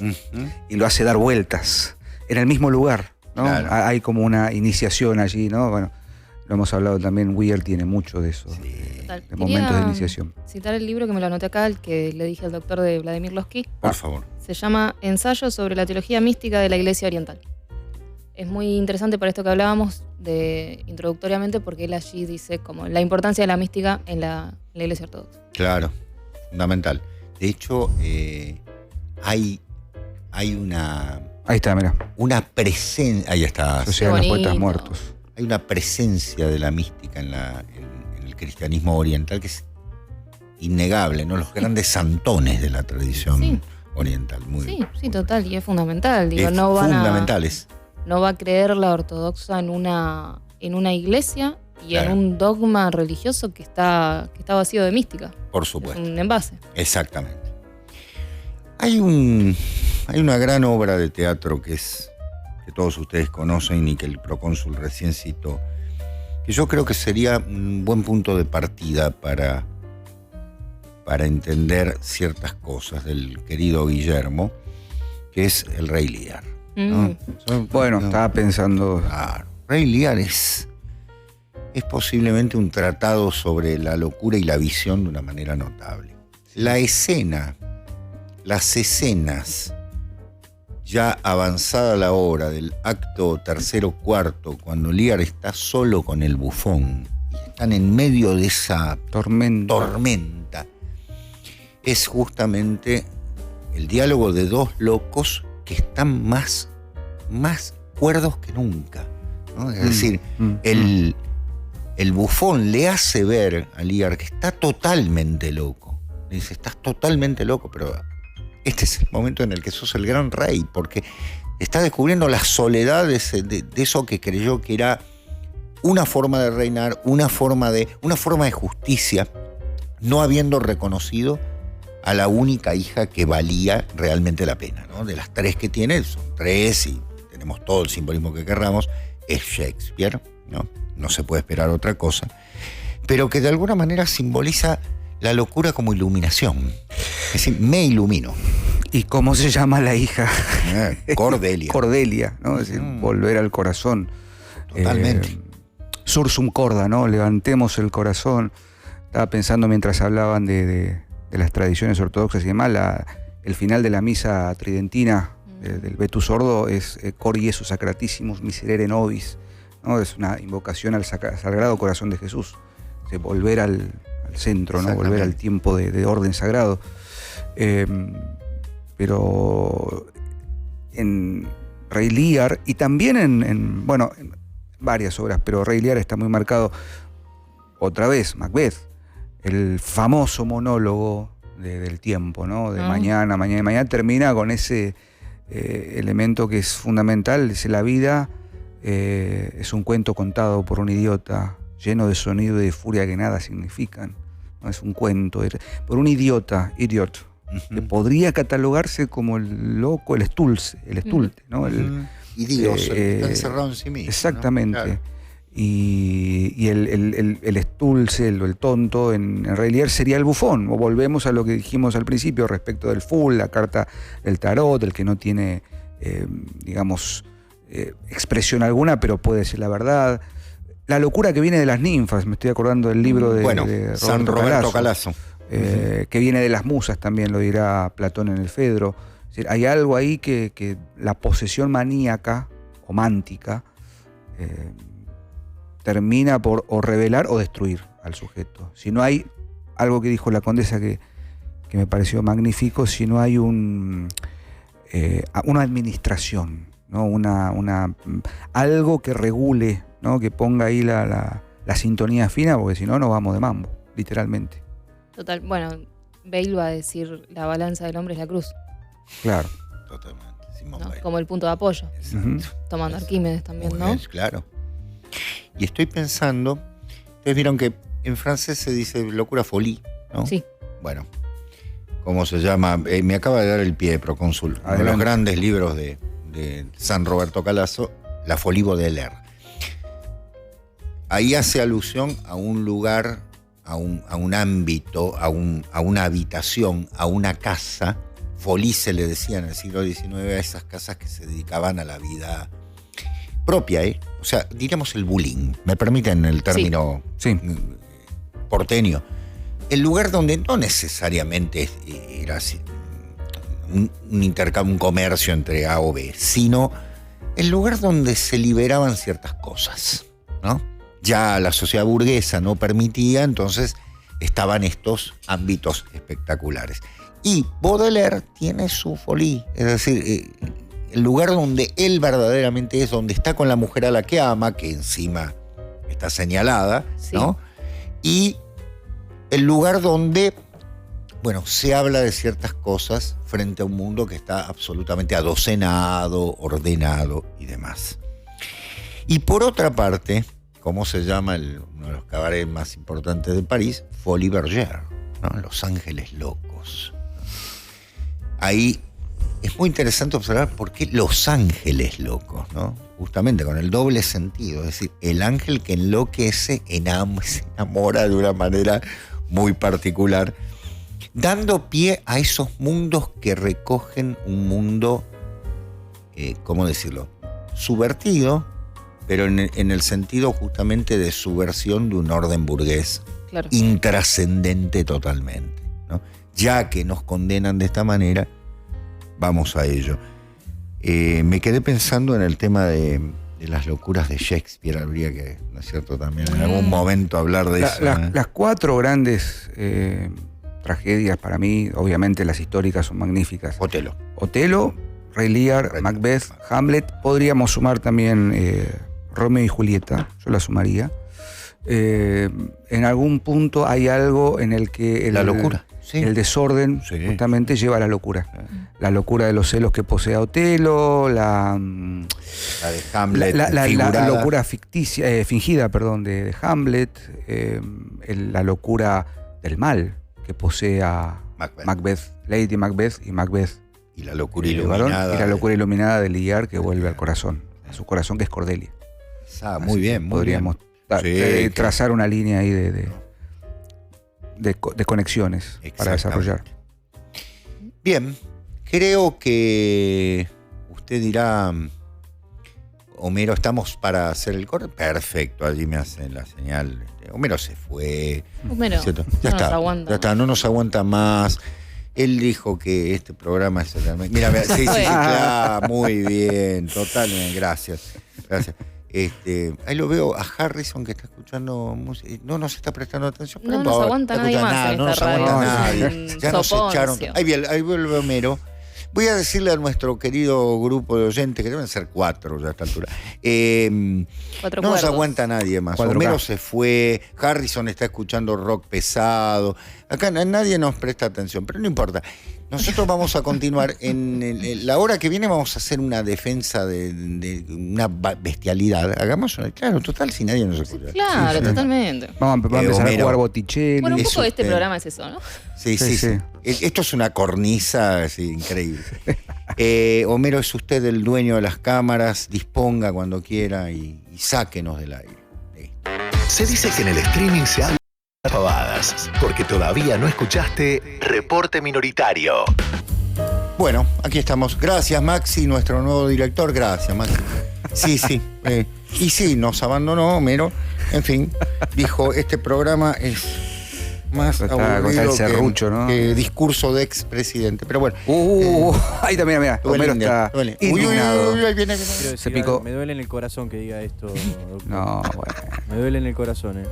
Y lo hace dar vueltas en el mismo lugar, ¿no? Claro. Hay como una iniciación allí, ¿no? Bueno, lo hemos hablado también, Weir tiene mucho de eso, de momentos de iniciación. Citar el libro que me lo anoté acá, el que le dije al doctor, de Vladimir Lossky. Por favor. Se llama Ensayo sobre la teología mística de la Iglesia Oriental. Es muy interesante para esto que hablábamos introductoriamente, porque él allí dice como la importancia de la mística en la Iglesia Ortodoxa. Claro, fundamental. De hecho, hay una... Ahí está, mira. Una presencia... Ahí está. Sociedad de los Poetas Muertos. Hay una presencia de la mística en el cristianismo oriental que es innegable, ¿no? Los grandes santones de la tradición oriental. Sí, total, y es fundamental. Digo, no va a creer la ortodoxa en una iglesia y en un dogma religioso que está vacío de mística. Por supuesto. Es un envase. Exactamente. Hay una gran obra de teatro que todos ustedes conocen y que el procónsul recién citó, que yo creo que sería un buen punto de partida para entender ciertas cosas del querido Guillermo, que es el Rey Lear, ¿no? Bueno, estaba pensando... Claro, Rey Lear es posiblemente un tratado sobre la locura y la visión de una manera notable. Las escenas, ya avanzada la hora del acto tercero cuarto, cuando Lear está solo con el bufón y están en medio de esa tormenta, es justamente el diálogo de dos locos que están más cuerdos que nunca, ¿no? Es decir, el bufón le hace ver a Lear que está totalmente loco. Le dice, estás totalmente loco, pero este es el momento en el que sos el gran rey, porque está descubriendo la soledad de eso que creyó que era una forma de reinar, una forma de justicia, no habiendo reconocido a la única hija que valía realmente la pena, ¿no? De las tres que tiene, son tres y tenemos todo el simbolismo que querramos, es Shakespeare, ¿no? No se puede esperar otra cosa. pero que de alguna manera simboliza la locura como iluminación. Es decir, me ilumino. ¿Y cómo se llama la hija? Cordelia. Cordelia, ¿no? Es decir, volver al corazón. Totalmente. Sursum corda, ¿no? Levantemos el corazón. Estaba pensando mientras hablaban de las tradiciones ortodoxas y demás, el final de la misa tridentina del Vetus Ordo es Cor Iesu Sacratissimus Miserere Nobis, ¿no? Es una invocación al Sagrado Corazón de Jesús, de volver al centro, ¿no? Volver al tiempo de orden sagrado. Pero en Rey Lear y también en varias obras, pero Rey Lear está muy marcado, otra vez, Macbeth, el famoso monólogo del tiempo, ¿no? De mañana, termina con ese elemento que es fundamental, dice: la vida es un cuento contado por un idiota, lleno de sonido y de furia que nada significan, ¿no? Es un cuento por un idiot, que podría catalogarse como el loco, el estulte, ¿no? Y Dios, está encerrado en sí mismo. Exactamente. ¿No? Claro. Y el estulce, el tonto, en Rey Lear sería el bufón. O volvemos a lo que dijimos al principio respecto del Fool, la carta del tarot, el que no tiene, expresión alguna, pero puede ser la verdad. La locura que viene de las ninfas, me estoy acordando del libro de San Roberto Calasso. Que viene de las musas, también lo dirá Platón en el Fedro. Es decir, hay algo ahí que la posesión maníaca o mántica termina por o revelar o destruir al sujeto. Si no hay algo que dijo la condesa que me pareció magnífico, si no hay una administración, ¿no? Algo que regule, ¿no? Que ponga ahí la sintonía fina, porque si no nos vamos de mambo, literalmente. Total, bueno, Bale va a decir: la balanza del hombre es la cruz. Claro. Totalmente. ¿No? Como el punto de apoyo. Tomando Arquímedes también, ¿no? Claro. Y estoy pensando, ustedes vieron que en francés se dice locura folie, ¿no? Sí. Bueno, ¿cómo se llama? Me acaba de dar el pie de Procónsul. Uno de los grandes libros de San Roberto Calasso, La Folie Baudelaire. Ahí hace alusión a un lugar, a un ámbito, a una habitación, a una casa. Folie se le decía en el siglo XIX a esas casas que se dedicaban a la vida propia, o sea, diríamos el bullying, me permiten el término porteño. El lugar donde no necesariamente era así, un intercambio, un comercio entre A o B, sino el lugar donde se liberaban ciertas cosas, ¿no? Ya la sociedad burguesa no permitía, entonces estaban estos ámbitos espectaculares. Y Baudelaire tiene su folie, es decir, el lugar donde él verdaderamente es, donde está con la mujer a la que ama, que encima está señalada, ¿no? Y el lugar donde, se habla de ciertas cosas frente a un mundo que está absolutamente adocenado, ordenado y demás. Y por otra parte, ¿cómo se llama uno de los cabarets más importantes de París? Folie Bergère, ¿no? Los Ángeles Locos. Ahí es muy interesante observar por qué los ángeles locos, ¿no? Justamente con el doble sentido, es decir, el ángel que enloquece, se enamora de una manera muy particular, dando pie a esos mundos que recogen un mundo, ¿cómo decirlo?, subvertido, pero en el sentido justamente de subversión de un orden burgués, claro, intrascendente totalmente, ¿no? Ya que nos condenan de esta manera, vamos a ello. Me quedé pensando en el tema de las locuras de Shakespeare. Habría que, ¿no es cierto?, también en algún momento hablar de eso. Las cuatro grandes tragedias para mí, obviamente las históricas son magníficas. Otelo, Rey Lear, Macbeth, Hamlet. Podríamos sumar también Romeo y Julieta, yo la sumaría. En algún punto hay algo en el que la locura. El desorden justamente lleva a la locura. La locura de los celos que posee Otelo, la de Hamlet, la locura fingida de Hamlet, la locura del mal que posee a Macbeth, Lady Macbeth y Macbeth. Y la locura iluminada. Y la locura iluminada de Lear que vuelve al corazón, a su corazón que es Cordelia. Muy bien, podríamos Sí, trazar una línea ahí de conexiones para desarrollar. Bien, creo que usted dirá, Homero, ¿estamos para hacer el corte? Perfecto, allí me hacen la señal. Homero se fue. Homero, ¿Cierto? no nos aguanta. Ya está, no nos aguanta más. Él dijo que este programa es realmente... Mira, sí, claro, muy bien, totalmente, gracias. Ahí lo veo a Harrison que está escuchando música. No nos está prestando atención. No nos aguanta nadie más en no nos esta radio. aguanta Es nadie. un Ya nos echaron. soponcio. Ahí vuelve Homero. Voy a decirle a nuestro querido grupo de oyentes, que deben ser 4 ya a esta altura, Cuatro no nos cuerdos. aguanta nadie más. 4K. Homero se fue, Harrison está escuchando rock pesado. Acá nadie nos presta atención, pero no importa. Nosotros vamos a continuar. En la hora que viene vamos a hacer una defensa de una bestialidad. Hagamos una. Claro, total, si nadie nos escucha. Claro, Sí, sí. totalmente. Vamos a empezar Homero. a jugar Botticelli. Bueno, un Eso, poco de este programa es eso, ¿no? Sí. Sí. Esto es una cornisa increíble. Homero, es usted el dueño de las cámaras, disponga cuando quiera y sáquenos del aire. Listo. Se dice que en el streaming se habla de pavadas, porque todavía no escuchaste Reporte Minoritario. Bueno, aquí estamos. Gracias, Maxi, nuestro nuevo director. Gracias, Maxi. Sí. Y sí, nos abandonó Homero. En fin, dijo, este programa es más Está aburrido el serrucho, ¿no? que discurso de expresidente. Pero bueno. Ahí también, mira. Duele, Homero está duele. indignado. Ahí viene. Quiero decir Se picó. algo, me duele en el corazón que diga esto, doctor. No, bueno. Me duele en el corazón,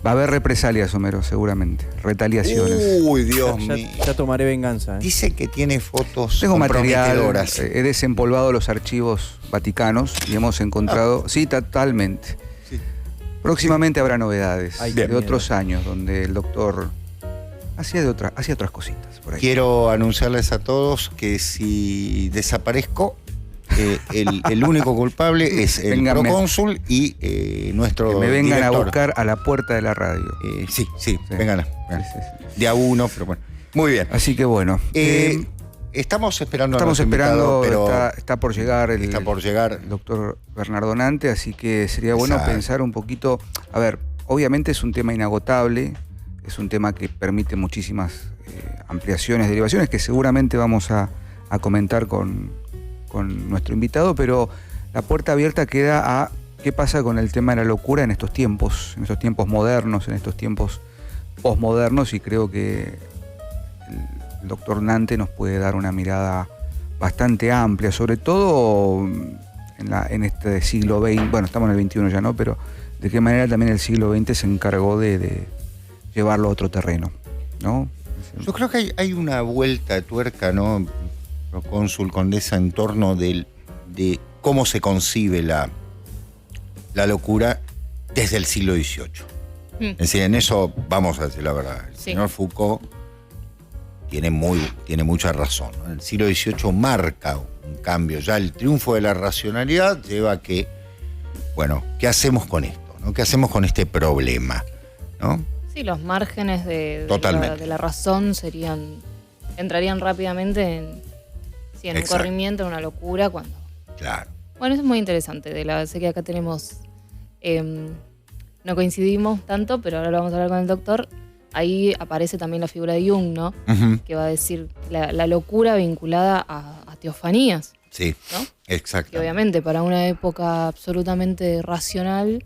Va a haber represalias, Homero, seguramente. Retaliaciones. Uy, Dios Ya, mío. ya tomaré venganza, Dice que tiene fotos Tengo material, comprometedoras. he desempolvado los archivos vaticanos y hemos encontrado, sí, totalmente. Sí. Próximamente habrá novedades Ay, de qué miedo. otros años donde el doctor hacía otras cositas por ahí. Quiero anunciarles a todos que si desaparezco, el único culpable es el Vénganme. procónsul y nuestro Que me vengan director. a buscar a la puerta de la radio. Sí, vengan. Sí, sí. De a uno, pero bueno. Muy bien. Así que bueno, Estamos esperando estamos a nuestro esperando, invitado, pero está por llegar el doctor Bernardo Nante, así que sería bueno Exacto. pensar un poquito, a ver, obviamente es un tema inagotable, es un tema que permite muchísimas ampliaciones, derivaciones, que seguramente vamos a comentar con nuestro invitado, pero la puerta abierta queda a qué pasa con el tema de la locura en estos tiempos modernos, en estos tiempos posmodernos, y creo que el doctor Nante nos puede dar una mirada bastante amplia, sobre todo en este siglo XX, bueno, estamos en el XXI ya, ¿no? Pero de qué manera también el siglo XX se encargó de llevarlo a otro terreno, ¿no? yo creo que hay una vuelta de tuerca, ¿no? Procónsul, condesa, en torno de cómo se concibe la locura desde el siglo XVIII. Es decir, en eso vamos a decir la verdad. El señor Foucault tiene mucha razón, ¿no? El siglo XVIII marca un cambio. Ya el triunfo de la racionalidad lleva a que, bueno, ¿qué hacemos con esto? ¿No? ¿Qué hacemos con este problema? ¿No? Sí, los márgenes de Totalmente. la razón entrarían rápidamente en un Exacto. corrimiento, en una locura, cuando... Claro. Bueno, eso es muy interesante. Sé que acá tenemos... no coincidimos tanto, pero ahora lo vamos a hablar con el doctor. Ahí aparece también la figura de Jung, ¿no? Ujú. Que va a decir la locura vinculada a teofanías, Sí, ¿no? exacto. Que obviamente para una época absolutamente racional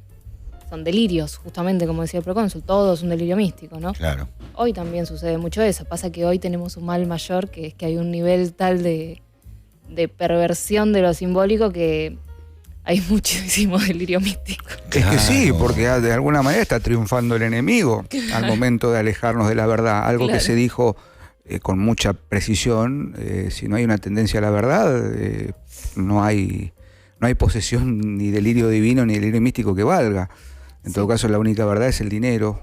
son delirios, justamente como decía el procónsul, todo es un delirio místico, ¿no? Claro. Hoy también sucede mucho eso. Pasa que hoy tenemos un mal mayor, que es que hay un nivel tal de perversión de lo simbólico que hay muchísimo delirio místico. Es que sí, Claro. porque de alguna manera está triunfando el enemigo al momento de alejarnos de la verdad. Algo que Claro. se dijo con mucha precisión, si no hay una tendencia a la verdad, no hay posesión ni delirio divino ni delirio místico que valga. En todo caso, la única verdad es el dinero,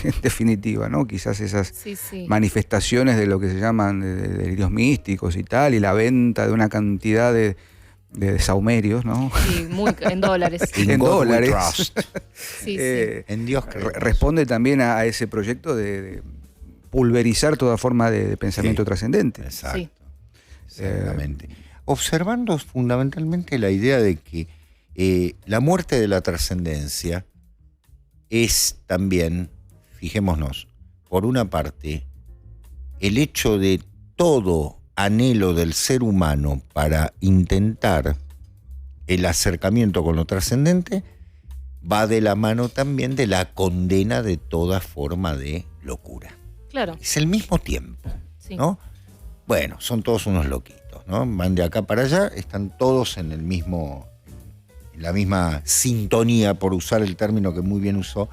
en definitiva, ¿no? Quizás esas Sí. manifestaciones de lo que se llaman de delirios místicos y tal, y la venta de una cantidad de saumerios, ¿no? Sí, en dólares. In En God we dólares. trust. Sí. En Dios creemos. Responde también a ese proyecto de pulverizar toda forma de pensamiento Sí. trascendente. Exacto. Sí. Exactamente. Observando fundamentalmente la idea de que la muerte de la trascendencia es también, fijémonos, por una parte, el hecho de todo anhelo del ser humano para intentar el acercamiento con lo trascendente va de la mano también de la condena de toda forma de locura. Claro. Es el mismo tiempo, Sí. ¿no? Bueno, son todos unos loquitos, ¿no? Van de acá para allá, están todos en la misma sintonía, por usar el término que muy bien usó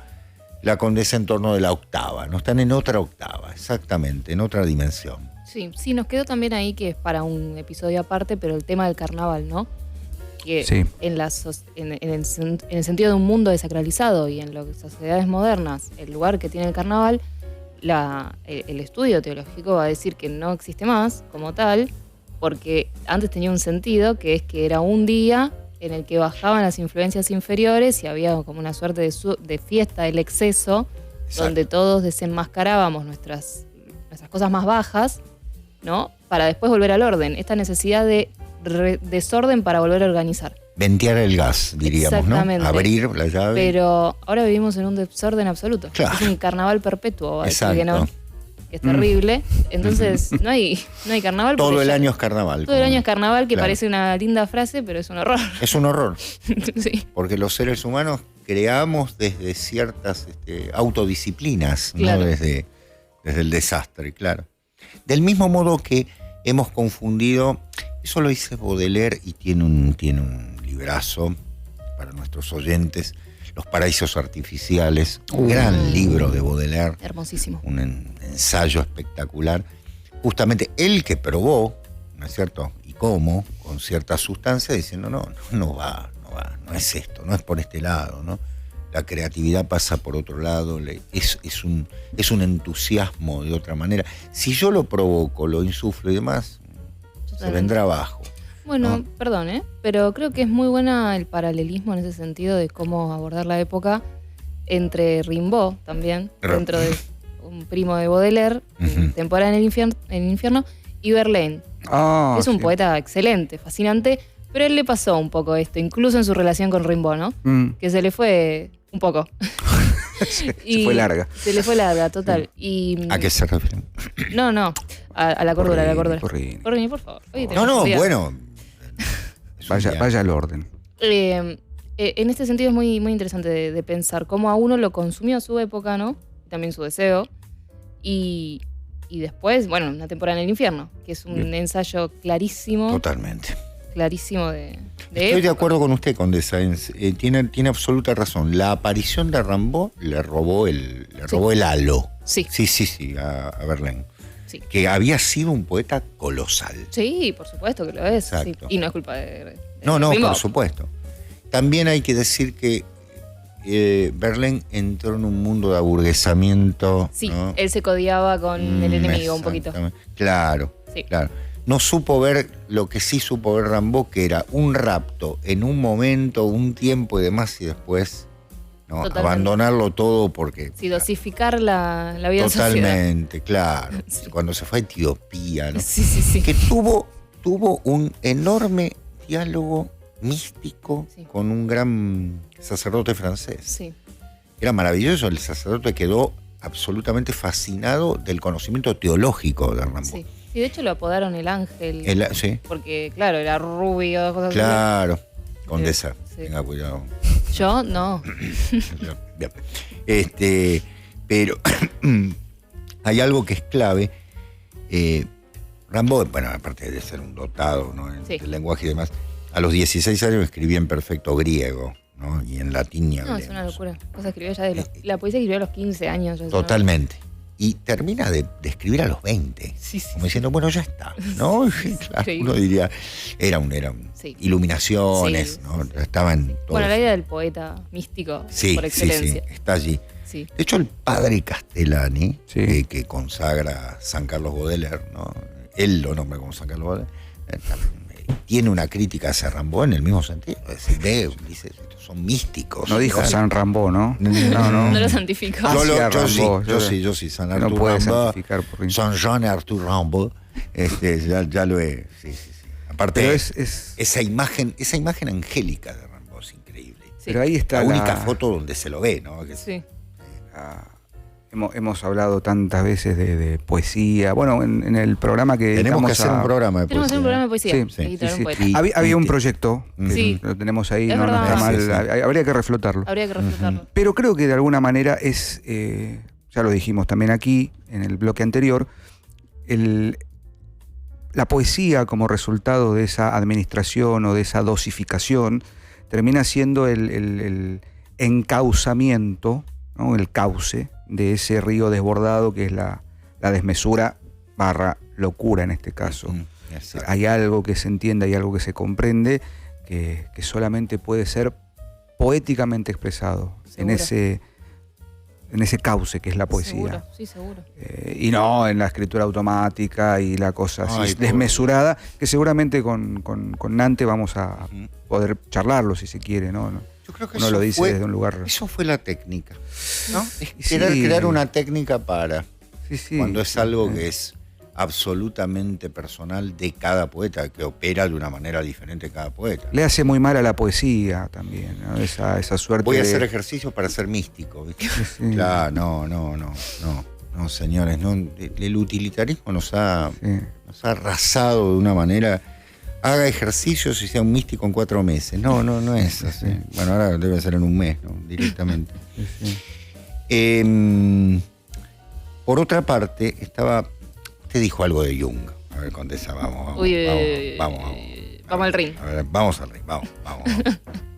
la condesa en torno de la octava, ¿no? Están en otra octava, exactamente, en otra dimensión. Sí, nos quedó también ahí que es para un episodio aparte, pero el tema del carnaval, ¿no? Que Sí. en el sentido de un mundo desacralizado y en las sociedades modernas, el lugar que tiene el carnaval, el estudio teológico va a decir que no existe más como tal, porque antes tenía un sentido, que es que era un día en el que bajaban las influencias inferiores y había como una suerte de fiesta del exceso, Exacto. donde todos desenmascarábamos nuestras cosas más bajas, ¿no? Para después volver al orden. Esta necesidad de desorden para volver a organizar. Ventear el gas, diríamos, ¿no? Exactamente. Abrir la llave. Pero ahora vivimos en un desorden absoluto. Claro. Es un carnaval perpetuo, va a decir que no, Exacto. que es terrible. Entonces, no hay carnaval. Todo porque el ya- año es carnaval. Todo el año es carnaval, que Claro. parece una linda frase, pero es un horror. Es un horror, Sí. porque los seres humanos creamos desde ciertas autodisciplinas, Claro. ¿no? Desde el desastre, claro. Del mismo modo que hemos confundido, eso lo dice Baudelaire y tiene un librazo para nuestros oyentes, Los paraísos artificiales, un gran libro de Baudelaire, Hermosísimo. un ensayo espectacular. Justamente el que probó, ¿no es cierto? Y cómo, con cierta sustancia, diciendo, no va, no es esto, no es por este lado, ¿no? La creatividad pasa por otro lado, es un entusiasmo de otra manera. Si yo lo provoco, lo insuflo y demás, se Totalmente. vendrá abajo. Bueno, ¿no? perdón, pero creo que es muy buena el paralelismo en ese sentido de cómo abordar la época entre Rimbaud también, dentro de un primo de Baudelaire, Ujú. Temporada en el infierno, y Verlaine. Ah, Es un sí. poeta excelente, fascinante, pero a él le pasó un poco esto, incluso en su relación con Rimbaud, ¿no? Mm. Que se le fue un poco. Se Y fue larga. Se le fue larga, total. Y ¿A qué se refieren? no, a la cordura, a la cordura. Corrini. Corrini, por favor. Oye, No, tenemos días. bueno. es un día. Vaya al orden. En este sentido es muy, muy interesante de pensar cómo a uno lo consumió su época, ¿no? También su deseo. Y después, bueno, Una temporada en el infierno, que es un Bien. ensayo clarísimo, Totalmente. clarísimo de Estoy de época. acuerdo con usted, Condesa. Tiene absoluta razón. La aparición de Rimbaud le robó el halo. Sí, Sí, a Verlaine. sí. Que había sido un poeta colosal. Sí, por supuesto que lo es. Sí. Exacto. Y no es culpa de No, Rimbaud. por supuesto. También hay que decir que Verlaine entró en un mundo de aburguesamiento. Sí, ¿no? él se codiaba con el enemigo un poquito. Exactamente. Claro, Sí. claro. No supo ver lo que sí supo ver Rimbaud, que era un rapto en un momento, un tiempo y demás, y después ¿no? Totalmente. abandonarlo todo porque... Sí, dosificar la vida en sociedad. Totalmente, claro. Sí. Cuando se fue a Etiopía, ¿no? Sí. Que tuvo un enorme diálogo místico Sí. con un gran sacerdote francés. Sí. Era maravilloso, el sacerdote quedó absolutamente fascinado del conocimiento teológico de Rimbaud. Sí. Sí, de hecho lo apodaron el ángel. Sí, Porque, claro, era rubio, cosas claro. Condesa, Sí. tenga cuidado. así. Yo, no. Bien. Pero hay algo que es clave. Rimbaud, bueno, aparte de ser un dotado, ¿no? en Sí. el lenguaje y demás, a los 16 años escribía en perfecto griego, ¿no? Y en latín ni No, es una hablemos. locura. Cosa escribió ya la poesía escribió a los 15 años. ya es una- Totalmente. Y termina de escribir a los 20. Sí. Como diciendo, bueno, ya está, ¿no? Claro, increíble. uno diría, era un Sí. iluminaciones, Sí, ¿no? sí, sí. Estaban todos. Bueno, la idea del poeta místico Sí, por sí, excelencia. está allí. Sí. De hecho, el padre Castellani, Sí. que consagra a San Carlos Baudelaire, ¿no? Él lo nombra como San Carlos Baudelaire, tiene una crítica hacia Rimbaud en el mismo sentido. Es decir, dice, estos son místicos. No dijo ¿verdad? San Rambo, ¿no? No lo santifico. Ah, Yo, sí, a Rimbaud, yo sí, San No Artur puede Rimbaud, santificar por Rimbaud. San Jean Arthur Rimbaud, ya lo es. Sí. Aparte, Pero es esa imagen angélica de Rimbaud es increíble. Sí. Pero ahí está La única foto donde se lo ve, ¿no? Que Sí. Hemos hablado tantas veces de poesía. Bueno, en el programa que tenemos que dedicamos hacer un programa de Tenemos que hacer un programa de poesía. poesía. Sí, y traer un poeta. Y- Había un proyecto, que Sí. lo tenemos ahí, Es no verdad. está mal, Sí, sí. habría que reflotarlo. Habría que reflotarlo. Pero creo que de alguna manera es, ya lo dijimos también aquí, en el bloque anterior, la poesía como resultado de esa administración o de esa dosificación termina siendo el encauzamiento, ¿no? El cauce de ese río desbordado que es la desmesura / locura en este caso. Exacto. Hay algo que se entiende, hay algo que se comprende que solamente puede ser poéticamente expresado en Seguro. ese cauce que es la poesía. Seguro, sí, seguro. Y no en la escritura automática y la cosa así Ay, pobre. desmesurada, que seguramente con Nante vamos a Ujú. poder charlarlo si se quiere, ¿no? Yo creo que Uno eso lo dice fue, desde un lugar... eso fue la técnica, ¿no? Es Sí. crear una técnica para Sí, sí, cuando es algo sí. que es absolutamente personal de cada poeta, que opera de una manera diferente cada poeta. Le hace muy mal a la poesía también, ¿no? Esa suerte Voy a de- hacer ejercicio para ser místico, ¿viste? sí. Claro, no, señores, no, el utilitarismo nos ha arrasado de una manera. Haga ejercicios y sea un místico en 4 meses. No es así. Sí. Bueno, ahora debe ser en un mes, ¿no? Directamente. Sí, sí. Por otra parte, te dijo algo de Jung. A ver, Condesa, vamos. Vamos al ring. A ver, vamos al ring, vamos.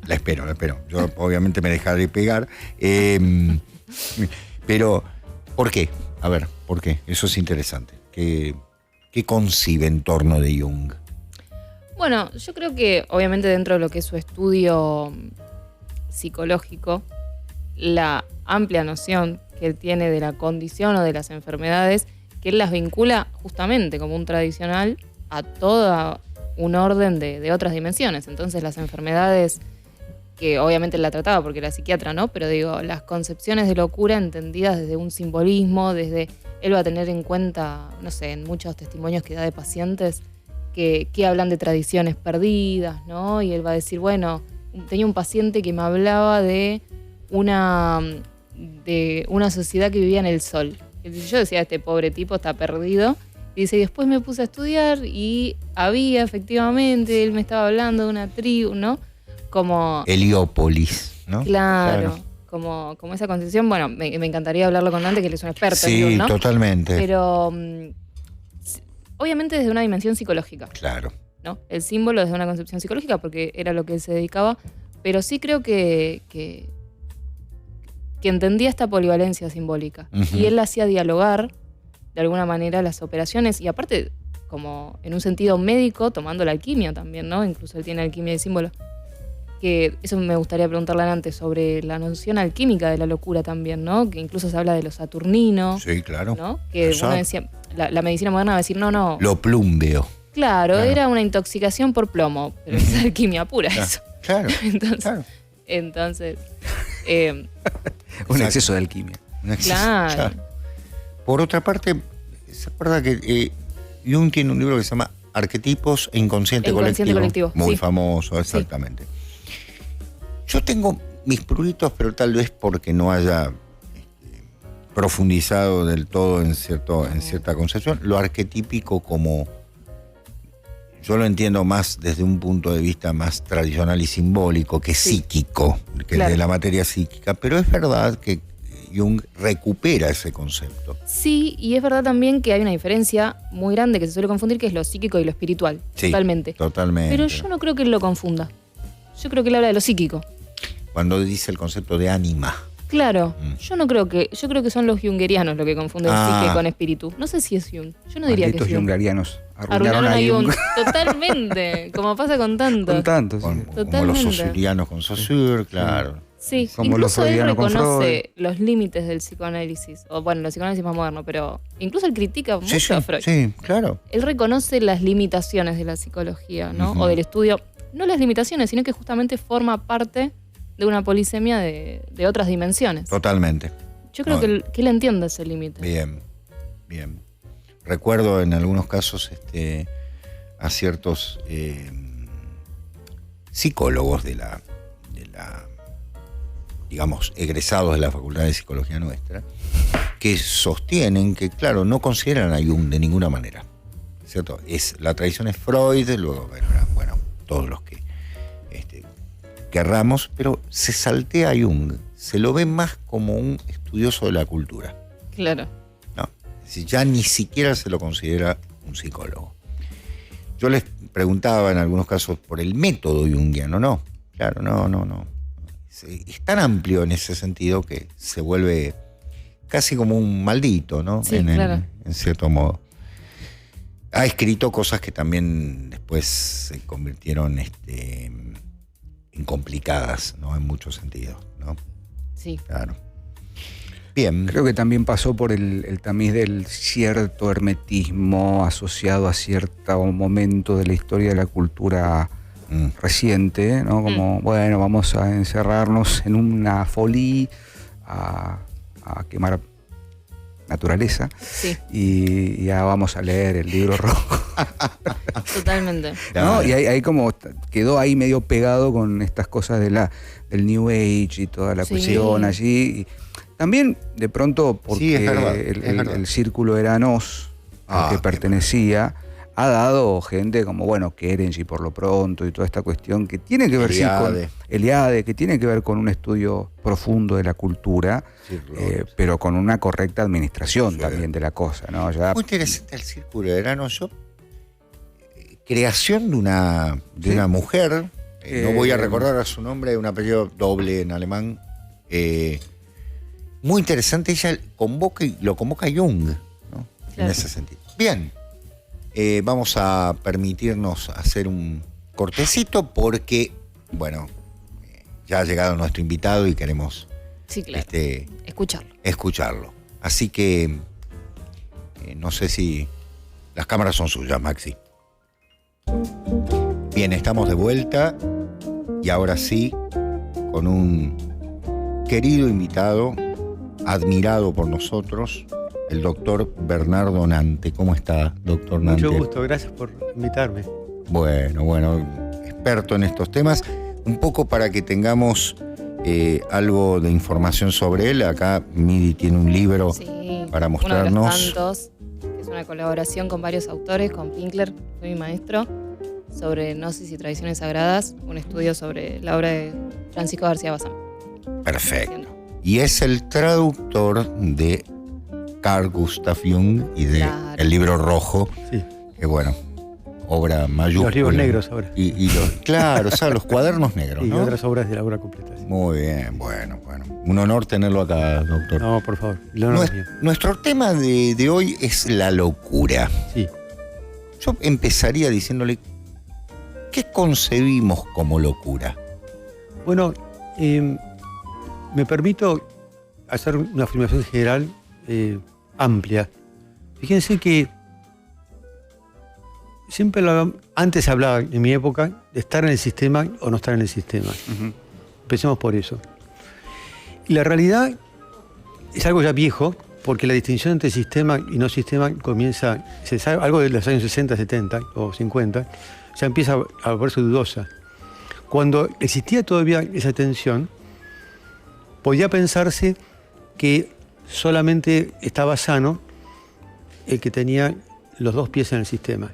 La espero. Yo obviamente me dejaré pegar. Pero, ¿por qué? A ver, ¿por qué? Eso es interesante. ¿Qué concibe en torno de Jung? Bueno, yo creo que obviamente dentro de lo que es su estudio psicológico, la amplia noción que él tiene de la condición o de las enfermedades, que él las vincula justamente como un tradicional a todo un orden de otras dimensiones. Entonces las enfermedades, que obviamente él la trataba porque era psiquiatra, ¿no? Pero digo, las concepciones de locura entendidas desde un simbolismo, él va a tener en cuenta, no sé, en muchos testimonios que da de pacientes, que hablan de tradiciones perdidas, ¿no? Y él va a decir, bueno, tenía un paciente que me hablaba de una sociedad que vivía en el sol. Y yo decía, este pobre tipo está perdido. Y dice, y después me puse a estudiar y había efectivamente, él me estaba hablando de una tribu, ¿no? Como... Heliópolis, ¿no? Claro. Como esa concepción. Bueno, me encantaría hablarlo con Dante, que él es un experto en Sí, Jung, ¿no? totalmente. Pero obviamente desde una dimensión psicológica, Claro. ¿no? El símbolo desde una concepción psicológica, porque era lo que él se dedicaba, pero sí creo que entendía esta polivalencia simbólica. Ujú. Y él hacía dialogar, de alguna manera, las operaciones, y aparte, como en un sentido médico, tomando la alquimia también, ¿no? Incluso él tiene alquimia de símbolos. Que eso me gustaría preguntarle antes sobre la noción alquímica de la locura también, ¿no? Que incluso se habla de lo saturnino, Sí, claro. ¿no? Que Exacto. uno decía, la medicina moderna va a decir, no. Lo plumbeo. Claro, Claro. era una intoxicación por plomo, pero es alquimia pura Claro. eso. Claro. Entonces, Un Exacto. exceso de alquimia. No existe. Claro. Por otra parte, ¿se acuerda que Jung tiene un libro que se llama Arquetipos e Inconsciente, Inconsciente colectivo, Muy sí. famoso, exactamente. Yo tengo mis pruritos, pero tal vez porque no haya profundizado del todo en cierta concepción. Lo arquetípico como... Yo lo entiendo más desde un punto de vista más tradicional y simbólico que Sí. psíquico, que Claro. de la materia psíquica, pero es verdad que Jung recupera ese concepto. sí, y es verdad también que hay una diferencia muy grande que se suele confundir, que es lo psíquico y lo espiritual, Sí, totalmente. Totalmente. Pero yo no creo que él lo confunda. Yo creo que él habla de lo psíquico. Cuando dice el concepto de ánima. Claro, Mm. yo creo que son los jungerianos los que confunden Ah. psique con espíritu. No sé si es Jung. Yo no diría que Malditos es Jung. jungarianos Arruinaron a Jung. Totalmente, como pasa con tantos. Con tantos. Como Totalmente. los sosurianos con Saussure, claro. Sí, Como los incluso él freudianos con reconoce los límites del psicoanálisis. O bueno, el psicoanálisis más moderno, pero incluso él critica mucho Sí, a Freud. sí, claro. Él reconoce las limitaciones de la psicología, ¿no? Ujú. O del estudio. No las limitaciones, sino que justamente forma parte de una polisemia de otras dimensiones. Totalmente. Yo creo No. que él entiende ese límite. Bien. Recuerdo en algunos casos a ciertos psicólogos de la digamos, egresados de la Facultad de Psicología nuestra, que sostienen que, claro, no consideran a Jung de ninguna manera, ¿cierto? La tradición es Freud, luego, bueno, todos los que querramos, pero se saltea a Jung, se lo ve más como un estudioso de la cultura. Claro. No, es decir, ya ni siquiera se lo considera un psicólogo. Yo les preguntaba en algunos casos por el método junguiano, no, claro, no. Es tan amplio en ese sentido que se vuelve casi como un maldito, ¿no? Sí, claro. En cierto modo. Ha escrito cosas que también después se convirtieron en complicadas, ¿no? En muchos sentidos, ¿no? Sí. Claro. Bien. Creo que también pasó por el tamiz del cierto hermetismo asociado a cierto momento de la historia de la cultura reciente, ¿no? Como, bueno, vamos a encerrarnos en una folie a quemar naturaleza, Sí. y ya vamos a leer el libro rojo. Totalmente. ¿No? Y ahí como quedó ahí medio pegado con estas cosas del New Age y toda la Sí. cuestión allí. Y también de pronto porque Sí, es verdad, el círculo Eranos al que qué pertenecía ha dado gente como, bueno, Kerenji por lo pronto y toda esta cuestión que tiene que ver Eliade. con Eliade, que tiene que ver con un estudio profundo de la cultura, Sí, Rhodes. pero con una correcta administración Sí. también de la cosa, ¿no? Ya, Muy interesante el círculo de verano. Creación de una mujer, no voy a recordar a su nombre, un apellido doble en alemán. Muy interesante, ella lo convoca Jung, ¿no? Claro. En ese sentido. Bien, vamos a permitirnos hacer un cortecito porque, bueno, ya ha llegado nuestro invitado y queremos Sí, claro. Escucharlo. escucharlo. Así que no sé si las cámaras son suyas, Maxi. Bien, estamos de vuelta y ahora sí con un querido invitado, admirado por nosotros, el doctor Bernardo Nante. ¿Cómo está, doctor Nante? Mucho gusto, gracias por invitarme. Bueno, experto en estos temas. Un poco para que tengamos algo de información sobre él. Acá Midi tiene un libro Sí. para Uno mostrarnos. de los tantos, que es una colaboración con varios autores, con Pinkler, fue mi maestro, sobre Gnosis y Tradiciones Sagradas, un estudio sobre la obra de Francisco García Bazán. Perfecto. Y es el traductor de Carl Gustav Jung y de Claro. El Libro Rojo, Sí, que bueno, obra mayúscula. los libros negros ahora. Claro, o sea, los cuadernos negros, Y ¿no? otras obras de la obra completa. Sí. Muy bien, bueno. Un honor tenerlo acá, doctor. No, por favor. El honor es mío. Nuestro tema de hoy es la locura. Sí. Yo empezaría diciéndole, ¿qué concebimos como locura? Bueno, me permito hacer una afirmación general amplia. Fíjense que antes hablaba, en mi época, de estar en el sistema o no estar en el sistema. ujú. Empecemos por eso. Y la realidad es algo ya viejo, porque la distinción entre sistema y no sistema comienza, se sabe, algo de los años 60, 70 o 50, ya empieza a verse dudosa. Cuando existía todavía esa tensión, podía pensarse que solamente estaba sano el que tenía los dos pies en el sistema.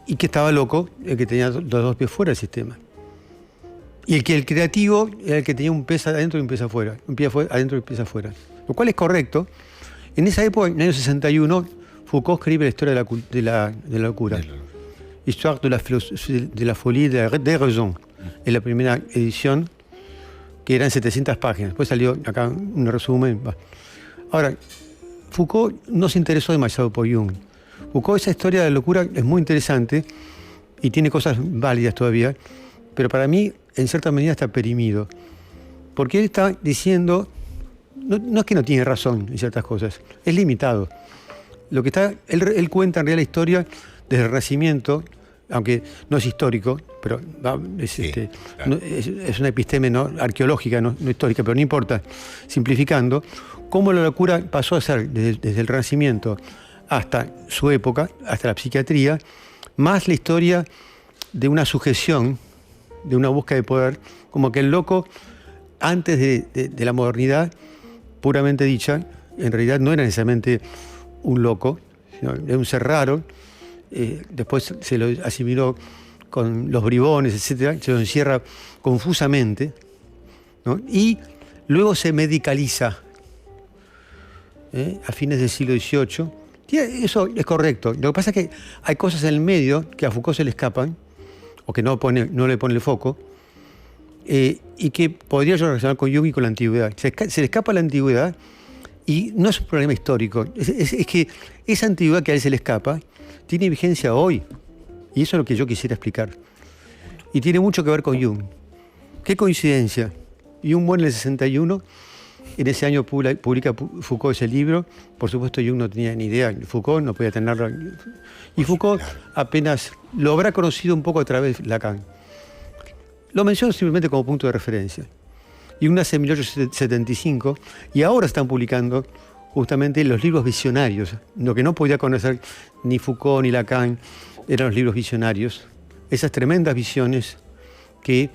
Y que estaba loco el que tenía los dos pies fuera del sistema. Y el creativo era el que tenía un pie adentro y un pie afuera. Un pie adentro y un pie afuera. Lo cual es correcto. En esa época, en el año 61, Foucault escribe la historia de la locura. Histoire de la folie de raison. Es la primera edición, que eran 700 páginas. Después salió acá un resumen. Ahora, Foucault no se interesó demasiado por Jung. Foucault, esa historia de la locura es muy interesante y tiene cosas válidas todavía, pero para mí, en cierta medida, está perimido. Porque él está diciendo, no es que no tiene razón en ciertas cosas, es limitado. Lo que está, él cuenta en realidad la historia desde el Renacimiento, aunque no es histórico, pero es, Sí, claro. es una episteme no arqueológica, no histórica, pero no importa, simplificando, cómo la locura pasó a ser desde el Renacimiento hasta su época, hasta la psiquiatría, más la historia de una sujeción de una búsqueda de poder, como que el loco, antes de la modernidad puramente dicha, en realidad no era necesariamente un loco, sino era un ser raro. Después se lo asimiló con los bribones, etcétera, se lo encierra confusamente, ¿no? Y luego se medicaliza a fines del siglo XVIII. Y eso es correcto. Lo que pasa es que hay cosas en el medio que a Foucault se le escapan, o que no le pone el foco, y que podría yo relacionar con Jung y con la antigüedad. Se le escapa la antigüedad y no es un problema histórico. Es que esa antigüedad que a él se le escapa tiene vigencia hoy. Y eso es lo que yo quisiera explicar. Y tiene mucho que ver con Jung. Qué coincidencia. Jung muere en el 61. En ese año publica Foucault ese libro. Por supuesto, Jung no tenía ni idea. Foucault no podía tenerlo. Y Foucault apenas lo habrá conocido un poco a través de Lacan. Lo menciono simplemente como punto de referencia. Jung nace en 1875 y ahora están publicando justamente los libros visionarios. Lo que no podía conocer ni Foucault ni Lacan eran los libros visionarios. Esas tremendas visiones que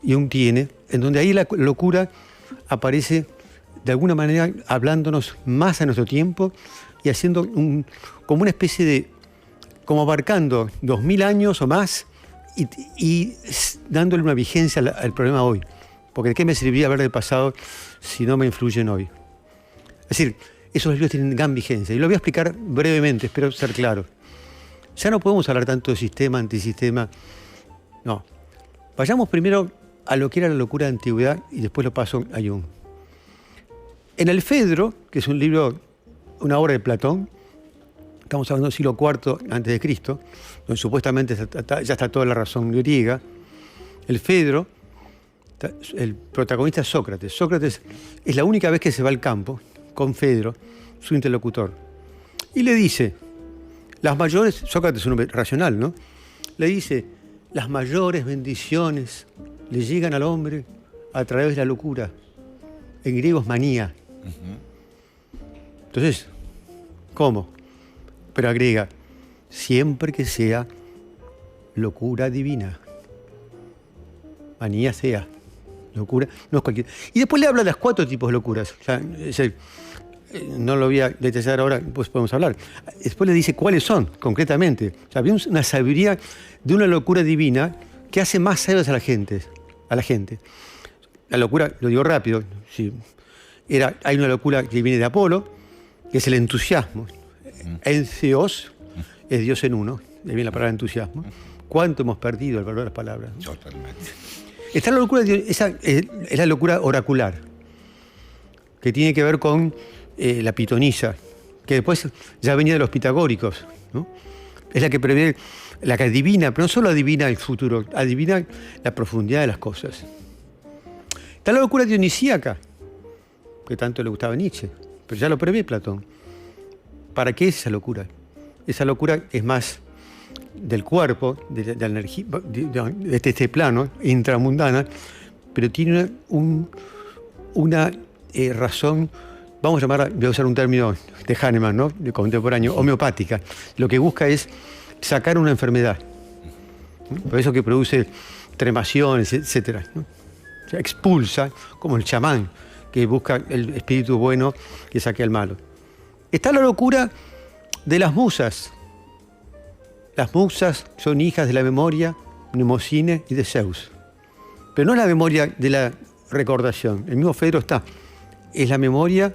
Jung tiene, en donde ahí la locura aparece de alguna manera hablándonos más a nuestro tiempo y haciendo como una especie de, como abarcando 2000 años o más y dándole una vigencia al problema hoy. Porque ¿de qué me serviría hablar del pasado si no me influyen hoy? Es decir, esos libros tienen gran vigencia. Y lo voy a explicar brevemente, espero ser claro. Ya no podemos hablar tanto de sistema, antisistema. No. Vayamos primero a lo que era la locura de antigüedad y después lo paso a Jung. En el Fedro, que es un libro, una obra de Platón, estamos hablando del siglo IV a.C., donde supuestamente ya está toda la razón griega. El Fedro, el protagonista es Sócrates. Sócrates es la única vez que se va al campo con Fedro, su interlocutor. Y le dice, las mayores, Sócrates es un hombre racional, ¿no? Le dice, las mayores bendiciones le llegan al hombre a través de la locura. En griego es manía. Entonces, ¿cómo? Pero agrega, siempre que sea locura divina. Manía sea. Locura, no es cualquier. Y después le habla de los 4 tipos de locuras. O sea, no lo voy a detallar ahora, pues podemos hablar. Después le dice cuáles son, concretamente. O sea, había una sabiduría de una locura divina que hace más sabios a la gente. La locura, lo digo rápido, sí. Hay una locura que viene de Apolo, que es el entusiasmo. Entheos es Dios en uno, de ahí viene la palabra entusiasmo. ¿Cuánto hemos perdido el valor de las palabras? Totalmente. Está la locura, esa es la locura oracular, que tiene que ver con la pitonisa, que después ya venía de los pitagóricos, ¿no? Es la que prevé, la que adivina, pero no solo adivina el futuro, adivina la profundidad de las cosas. Está la locura dionisíaca, que tanto le gustaba a Nietzsche, pero ya lo prevé Platón. ¿Para qué es esa locura? Esa locura es más del cuerpo, de la energía, de este plano intramundana, pero tiene una razón, vamos a llamarla, voy a usar un término de Hahnemann, ¿no? De contemporáneo, homeopática. Lo que busca es sacar una enfermedad. Por eso que produce tremaciones, etc., ¿no? O sea, expulsa, como el chamán, que busca el espíritu bueno que saque al malo. Está la locura de las musas. Las musas son hijas de la memoria, Mnemosine y de Zeus. Pero no es la memoria de la recordación. El mismo Fedro está. Es la memoria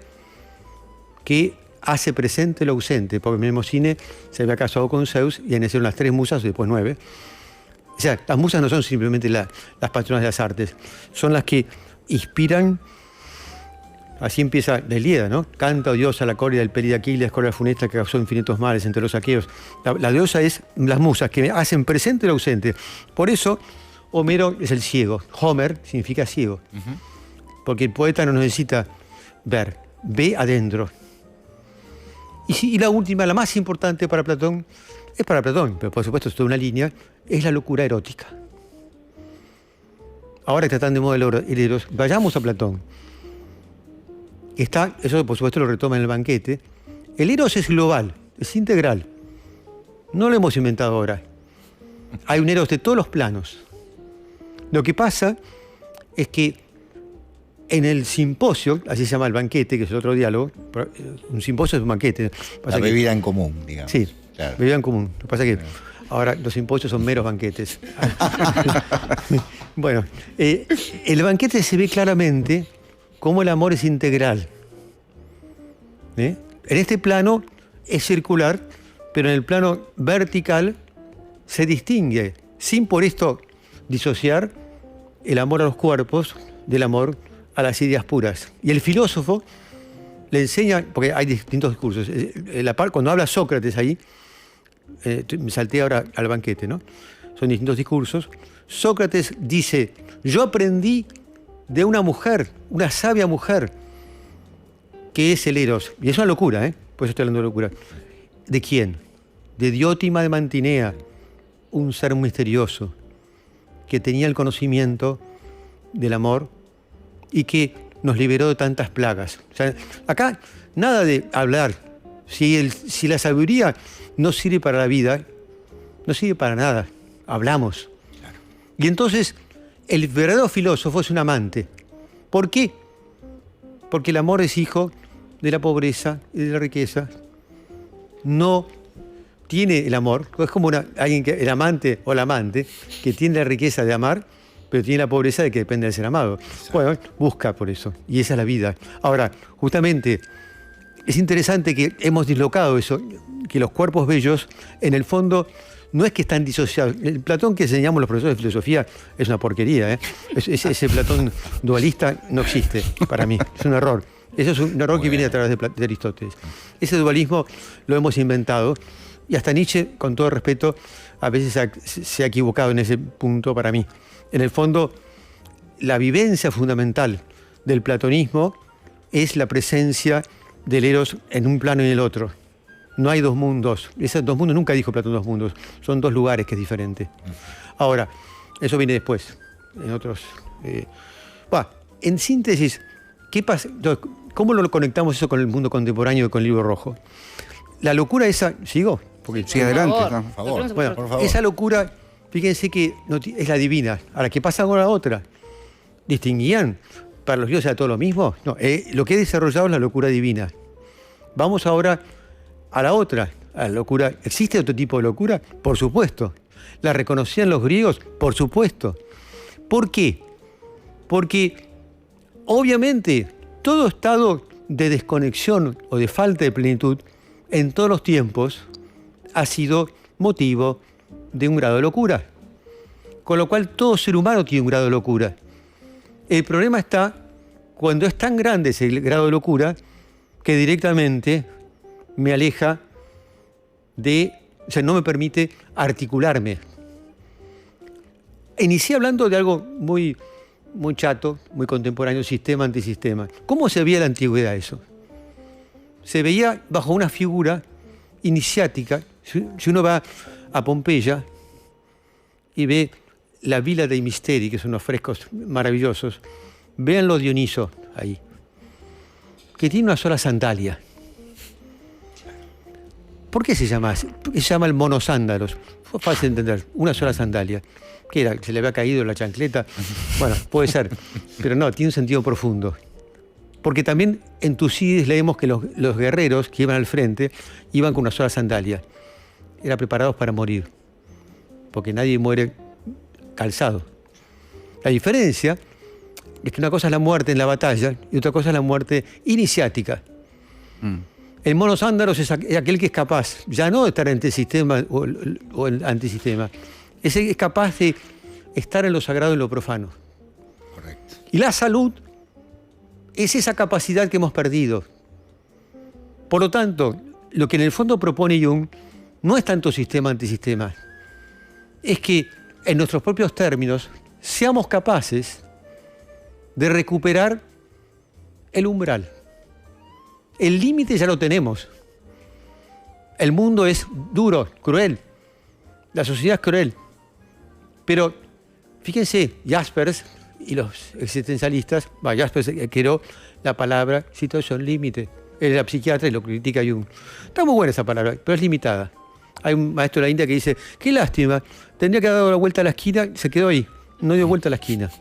que hace presente lo ausente, porque Mnemosine se había casado con Zeus y nacieron las 3 musas y después 9. O sea, las musas no son simplemente las patronas de las artes, son las que inspiran. Así empieza la Ilíada, ¿no? Canta, oh diosa, la coria del peli de Aquiles, coria funesta que causó infinitos males entre los aqueos. La diosa es las musas, que hacen presente lo ausente. Por eso, Homero es el ciego. Homer significa ciego. Porque el poeta no necesita ver, ve adentro. Y la última, la más importante para Platón, es para Platón, pero por supuesto es toda una línea, es la locura erótica. Ahora que está tan de moda el eros, vayamos a Platón. Eso por supuesto lo retoma en el banquete. El eros es global, es integral. No lo hemos inventado ahora. Hay un eros de todos los planos. Lo que pasa es que en el simposio, así se llama el banquete, que es el otro diálogo, un simposio es un banquete. La bebida en común, digamos. Sí, claro. bebida en común. Lo que pasa es que ahora los simposios son meros banquetes. Bueno, el banquete se ve claramente cómo el amor es integral. En este plano es circular, pero en el plano vertical se distingue, sin por esto disociar el amor a los cuerpos del amor a las ideas puras. Y el filósofo le enseña, porque hay distintos discursos, cuando habla Sócrates ahí, me salté ahora al banquete, ¿no? Son distintos discursos. Sócrates dice, yo aprendí de una mujer, una sabia mujer, que es el Eros. Y es una locura, por eso estoy hablando de locura. ¿De quién? De Diótima de Mantinea, un ser misterioso, que tenía el conocimiento del amor y que nos liberó de tantas plagas. O sea, acá nada de hablar. Si la sabiduría no sirve para la vida, no sirve para nada. Hablamos. Claro. Y entonces, el verdadero filósofo es un amante. ¿Por qué? Porque el amor es hijo de la pobreza y de la riqueza. No tiene el amor, es como el amante o la amante que tiene la riqueza de amar, pero tiene la pobreza de que depende de ser amado. Exacto. Bueno, busca por eso, y esa es la vida. Ahora, justamente, es interesante que hemos dislocado eso, que los cuerpos bellos, en el fondo, no es que están disociados. El Platón que enseñamos los profesores de filosofía es una porquería. Ese Platón dualista no existe para mí, es un error. Eso es un error que viene a través de Aristóteles. Ese dualismo lo hemos inventado. Y hasta Nietzsche, con todo respeto, a veces se ha equivocado en ese punto para mí. En el fondo, la vivencia fundamental del platonismo es la presencia del Eros en un plano y en el otro. No hay dos mundos. Esos dos mundos, nunca dijo Platón dos mundos. Son dos lugares que es diferente. Ahora, eso viene después, en otros... en síntesis, ¿qué pasa? ¿Cómo lo conectamos eso con el mundo contemporáneo y con el libro rojo? La locura esa... ¿Sigo? Porque, sí, adelante. Por favor. Bueno, por favor. Esa locura, fíjense que es la divina. Ahora, ¿qué pasa con la otra? ¿Distinguían? ¿Para los dioses era todo lo mismo? No, lo que he desarrollado es la locura divina. Vamos ahora a la otra, a la locura. ¿Existe otro tipo de locura? Por supuesto. ¿La reconocían los griegos? Por supuesto. ¿Por qué? Porque, obviamente, todo estado de desconexión o de falta de plenitud en todos los tiempos ha sido motivo de un grado de locura. Con lo cual todo ser humano tiene un grado de locura. El problema está cuando es tan grande ese grado de locura que directamente me aleja o sea, no me permite articularme. Inicié hablando de algo muy, muy chato, muy contemporáneo, sistema antisistema. ¿Cómo se veía en la antigüedad eso? Se veía bajo una figura iniciática. Si uno va a Pompeya y ve la Villa dei Misteri, que son unos frescos maravillosos, véanlo Dioniso ahí, que tiene una sola sandalia. ¿Por qué se llama así? Se llama el monosándalos. Fue fácil de entender, una sola sandalia. ¿Qué era? ¿Se le había caído la chancleta? Bueno, puede ser, pero no, tiene un sentido profundo. Porque también en Tucídides leemos que los guerreros que iban al frente iban con una sola sandalia. Eran preparados para morir, porque nadie muere calzado. La diferencia es que una cosa es la muerte en la batalla y otra cosa es la muerte iniciática. El monosándalo es aquel que es capaz, ya no de estar entre el sistema o el antisistema, es capaz de estar en lo sagrado y en lo profano. Correcto. Y la salud es esa capacidad que hemos perdido. Por lo tanto, lo que en el fondo propone Jung no es tanto sistema-antisistema, es que en nuestros propios términos seamos capaces de recuperar el umbral. El límite ya lo tenemos. El mundo es duro, cruel. La sociedad es cruel. Pero fíjense, Jaspers y los existencialistas, Jaspers creó la palabra situación límite. Él era psiquiatra y lo critica Jung. Está muy buena esa palabra, pero es limitada. Hay un maestro de la India que dice, qué lástima, tendría que haber dado la vuelta a la esquina y se quedó ahí. no dio vuelta a la esquina.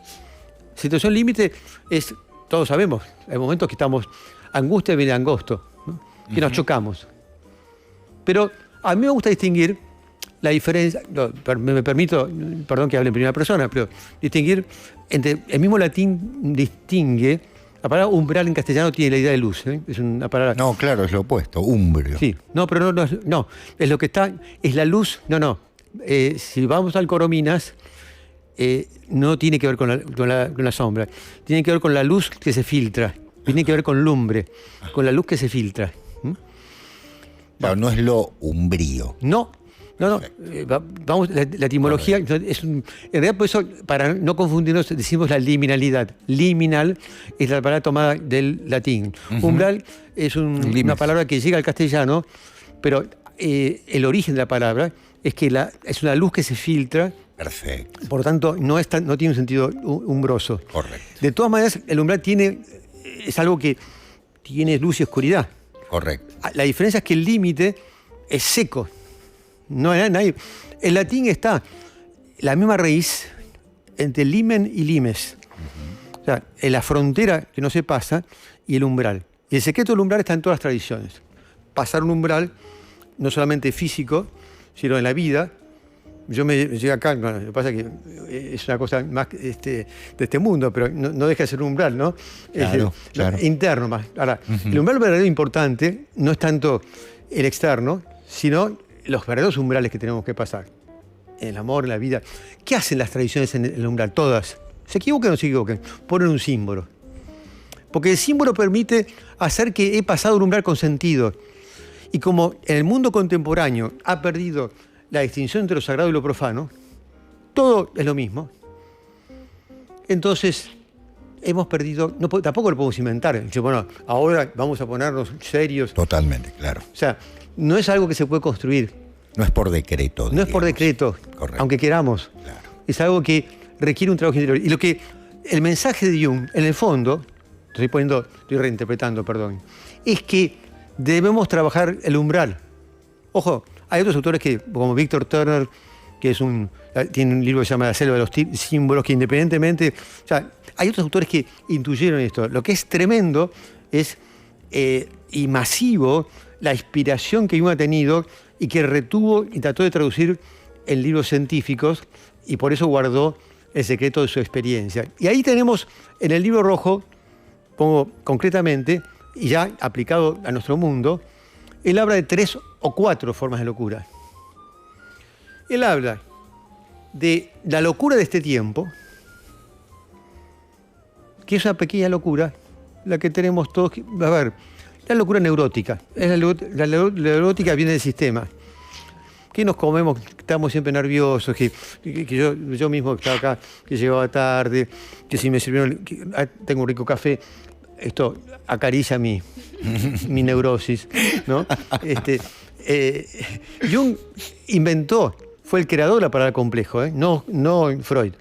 Situación límite es, todos sabemos, hay momentos que estamos angustia y angosto, ¿no? Que nos chocamos. Pero a mí me gusta distinguir la diferencia, no, me permito, perdón que hable en primera persona, pero distinguir entre, el mismo latín distingue, la palabra umbral en castellano tiene la idea de luz, ¿eh? Es una palabra... No, claro, es lo opuesto, umbrio. Sí, no, pero no, es lo que está, es la luz, si vamos al Corominas, no tiene que ver con la sombra, tiene que ver con la luz que se filtra, tiene que ver con lumbre, con la luz que se filtra. Claro, no es lo umbrío. No, vamos, la etimología es en realidad por eso, para no confundirnos, decimos la liminalidad. Liminal es la palabra tomada del latín. Umbral es una palabra que llega al castellano, pero el origen de la palabra es que es una luz que se filtra. Perfecto. Por lo tanto, no tiene un sentido umbroso. Correcto. De todas maneras, el umbral es algo que tiene luz y oscuridad. Correcto. La diferencia es que el límite es seco. No hay nadie. En latín está la misma raíz entre limen y limes. O sea, en la frontera que no se pasa y el umbral. Y el secreto del umbral está en todas las tradiciones. Pasar un umbral, no solamente físico, sino en la vida. Yo me llegué acá, bueno, lo que pasa es que es una cosa más de este mundo, pero no deja de ser un umbral, ¿no? Claro, claro. Interno más. Ahora, el umbral verdadero importante no es tanto el externo, sino los verdaderos umbrales que tenemos que pasar. En el amor, en la vida. ¿Qué hacen las tradiciones en el umbral? Todas. ¿Se equivoquen o no se equivoquen? Ponen un símbolo. Porque el símbolo permite hacer que he pasado un umbral con sentido. Y como en el mundo contemporáneo ha perdido la distinción entre lo sagrado y lo profano, todo es lo mismo. Entonces, hemos perdido, tampoco lo podemos inventar. Bueno, ahora vamos a ponernos serios. Totalmente, claro. O sea, no es algo que se puede construir. No es por decreto. No es por decreto, Correcto. aunque queramos. Claro. Es algo que requiere un trabajo interior. Y el mensaje de Jung, en el fondo, estoy reinterpretando, perdón, es que debemos trabajar el umbral. Ojo, hay otros autores como Victor Turner, que tiene un libro que se llama La selva de los símbolos, que independientemente... O sea, hay otros autores que intuyeron esto. Lo que es tremendo es y masivo la inspiración que Jung ha tenido y que retuvo y trató de traducir en libros científicos y por eso guardó el secreto de su experiencia. Y ahí tenemos en el libro rojo, pongo concretamente, y ya aplicado a nuestro mundo, él habla de 3 o 4 formas de locura. Él habla de la locura de este tiempo, que es una pequeña locura, la que tenemos todos. A ver, la locura neurótica. La neurótica viene del sistema. Que nos comemos, estamos siempre nerviosos, que yo mismo que estaba acá, que llegaba tarde, que si me sirvieron, tengo un rico café, esto acaricia mi neurosis, ¿no? Jung fue el creador de la palabra complejo, no Freud.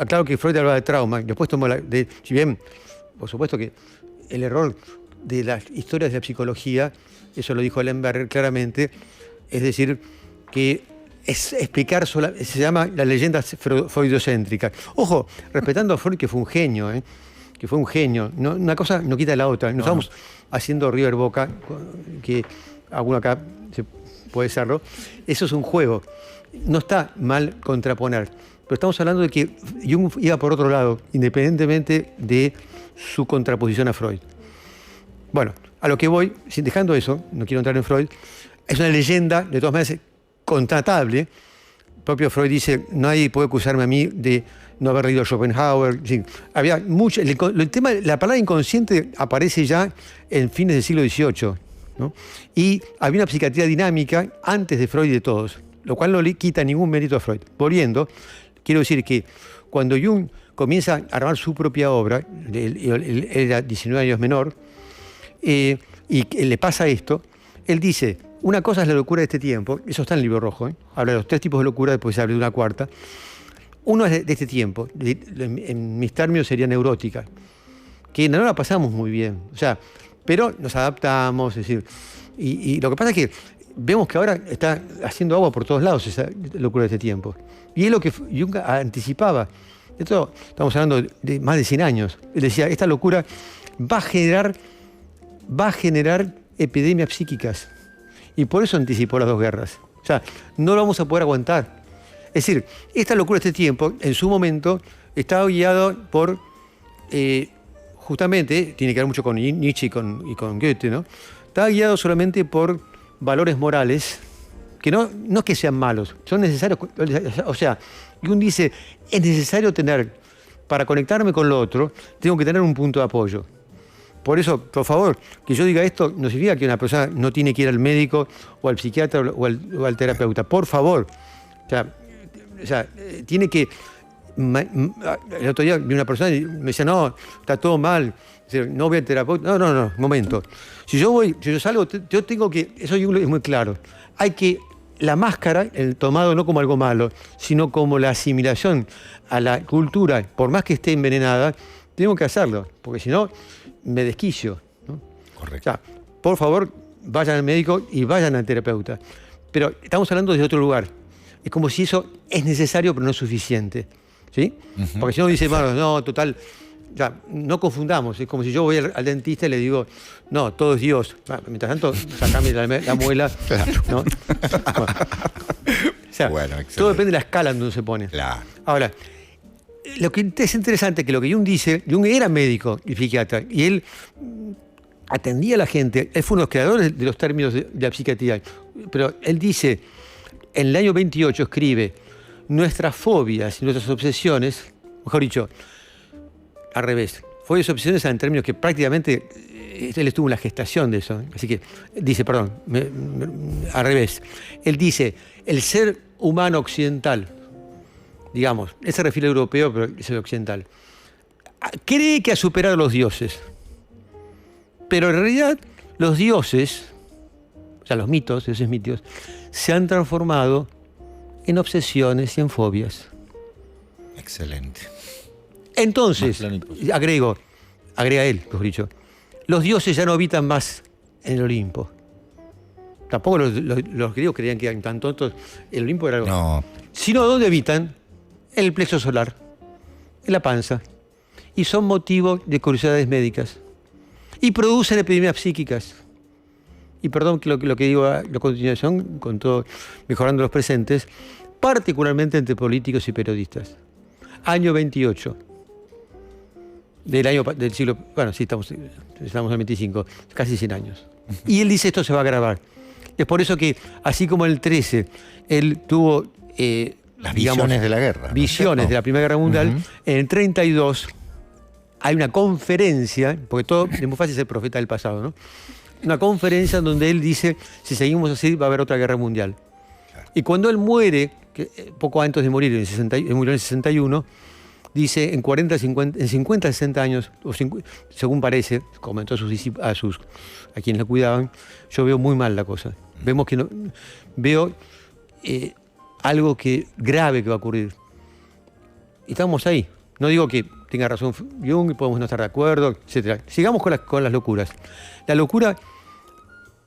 Claro que Freud hablaba de trauma, después tomó si bien, por supuesto que el error de las historias de la psicología, eso lo dijo Lemberger claramente, es decir, que es explicar se llama la leyenda freudocéntrica. Ojo, respetando a Freud, que fue un genio, que fue un genio. No, una cosa no quita la otra. No estamos haciendo River Boca, que alguno acá puede serlo. Eso es un juego. No está mal contraponer. Pero estamos hablando de que Jung iba por otro lado, independientemente de su contraposición a Freud. Bueno, a lo que voy, dejando eso, no quiero entrar en Freud, es una leyenda, de todas maneras, contratable. El propio Freud dice, nadie puede acusarme a mí de no haber leído a Schopenhauer. Sí, había mucho. La palabra inconsciente aparece ya en fines del siglo XVIII, ¿no? Y había una psiquiatría dinámica antes de Freud y de todos, lo cual no le quita ningún mérito a Freud. Volviendo, quiero decir que cuando Jung comienza a armar su propia obra, él era 19 años menor, y le pasa esto, él dice, una cosa es la locura de este tiempo, eso está en el libro rojo, habla de los 3 tipos de locura, después se habla de una cuarta. Uno es de este tiempo, en mis términos sería neurótica, que no la pasamos muy bien, o sea, pero nos adaptamos, es decir, y lo que pasa es que vemos que ahora está haciendo agua por todos lados esa locura de este tiempo. Y es lo que Jung anticipaba. Esto estamos hablando de más de 100 años. Él decía, esta locura va a generar epidemias psíquicas. Y por eso anticipó las 2 guerras. O sea, no lo vamos a poder aguantar. Es decir, esta locura de este tiempo, en su momento, estaba guiado por, justamente, tiene que ver mucho con Nietzsche y con Goethe, ¿no? Estaba guiado solamente por valores morales, que no es que sean malos, son necesarios. O sea, Jung dice, es necesario tener, para conectarme con lo otro, tengo que tener un punto de apoyo. Por eso, por favor, que yo diga esto no significa que una persona no tiene que ir al médico o al psiquiatra o al terapeuta. Por favor. O sea, tiene que... El otro día vi una persona y me decía, no, está todo mal, no voy al terapeuta. No, momento. Si yo salgo, yo tengo que... Eso es muy claro. Hay que... La máscara, el tomado no como algo malo, sino como la asimilación a la cultura, por más que esté envenenada, tengo que hacerlo, porque si no, me desquicio, ¿no? Correcto. O sea, por favor, vayan al médico y vayan al terapeuta. Pero estamos hablando desde otro lugar. Es como si eso es necesario, pero no es suficiente. ¿Sí? Ujú. Porque si no dice, bueno, no, total, ya, no confundamos. Es como si yo voy al dentista y le digo, no, todo es Dios. Bueno, mientras tanto, sacame la muela. Claro. ¿No? Bueno. O sea, Bueno, excelente. todo depende de la escala en donde se pone. Claro. Ahora, lo que es interesante es que lo que Jung dice, Jung era médico y psiquiatra, y él atendía a la gente, él fue uno de los creadores de los términos de la psiquiatría, pero él dice, en el año 28 escribe, nuestras fobias y nuestras obsesiones, mejor dicho, al revés, fobias y obsesiones eran términos que prácticamente él estuvo en la gestación de eso, así que dice, perdón, al revés, él dice, el ser humano occidental, digamos, él se refiere al europeo, pero es el occidental, cree que ha superado a los dioses. Pero en realidad los dioses, o sea, los mitos, esos mitos, se han transformado en obsesiones y en fobias. Excelente. Entonces, Más plano imposible. agrega él, mejor dicho, los dioses ya no habitan más en el Olimpo. Tampoco los griegos creían que eran tan tontos. El Olimpo era algo. No, Sino ¿dónde habitan? En el plexo solar, en la panza. Y son motivo de curiosidades médicas. Y producen epidemias psíquicas. Y perdón que lo que digo a continuación, con todo, mejorando los presentes, particularmente entre políticos y periodistas. Año 28. Del siglo... Bueno, sí, estamos en el 25, casi 100 años. Y él dice, esto se va a agravar. Es por eso que, así como en el 13, él tuvo... las digamos, visiones de la guerra. ¿no es visiones cierto? de la Primera Guerra Mundial, Ujú. en el 32 hay una conferencia, porque todo es muy fácil ser profeta del pasado, ¿no? Una conferencia donde él dice, si seguimos así va a haber otra guerra mundial. Claro. Y cuando él muere, poco antes de morir, él murió en el 61, dice, en 50, 60 años, según parece, comentó a quienes lo cuidaban, yo veo muy mal la cosa. Vemos que veo algo grave que va a ocurrir. Y estamos ahí. No digo que tenga razón Jung, podemos no estar de acuerdo, etc. Sigamos con las locuras. La locura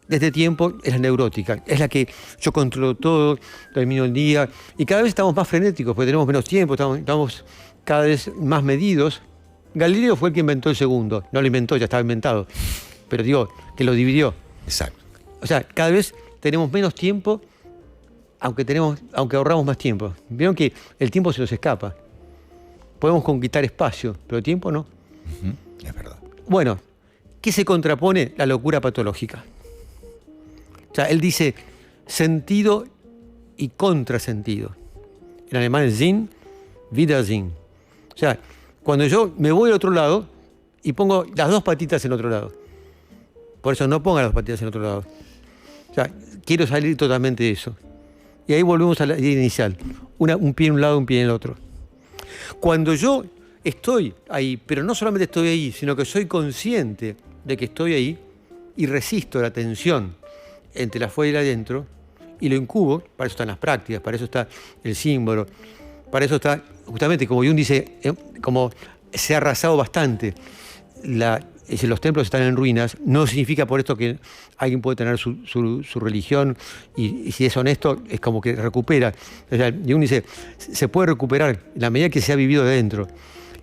de este tiempo es la neurótica, es la que yo controlo todo, termino el día, y cada vez estamos más frenéticos, porque tenemos menos tiempo, estamos cada vez más medidos. Galileo fue el que inventó el segundo, no lo inventó, ya estaba inventado, pero digo, que lo dividió. Exacto. O sea, cada vez tenemos menos tiempo, aunque ahorramos más tiempo. Vieron que el tiempo se nos escapa. Podemos conquistar espacio, pero el tiempo no. Ujú. Es verdad. Bueno, ¿qué se contrapone? La locura patológica. O sea, él dice sentido y contrasentido. En alemán es Sinn, Widersinn. O sea, cuando yo me voy al otro lado y pongo las dos patitas en otro lado. Por eso no ponga las patitas en otro lado. O sea, quiero salir totalmente de eso. Y ahí volvemos a la idea inicial. Un pie en un lado, un pie en el otro. Cuando yo estoy ahí, pero no solamente estoy ahí, sino que soy consciente de que estoy ahí y resisto la tensión entre la afuera y la adentro y lo incubo, para eso están las prácticas, para eso está el símbolo, para eso está, justamente como Jung dice, como se ha arrasado bastante si los templos están en ruinas, no significa por esto que alguien puede tener su religión y si es honesto, es como que recupera. O sea, y uno dice, se puede recuperar en la medida que se ha vivido de dentro.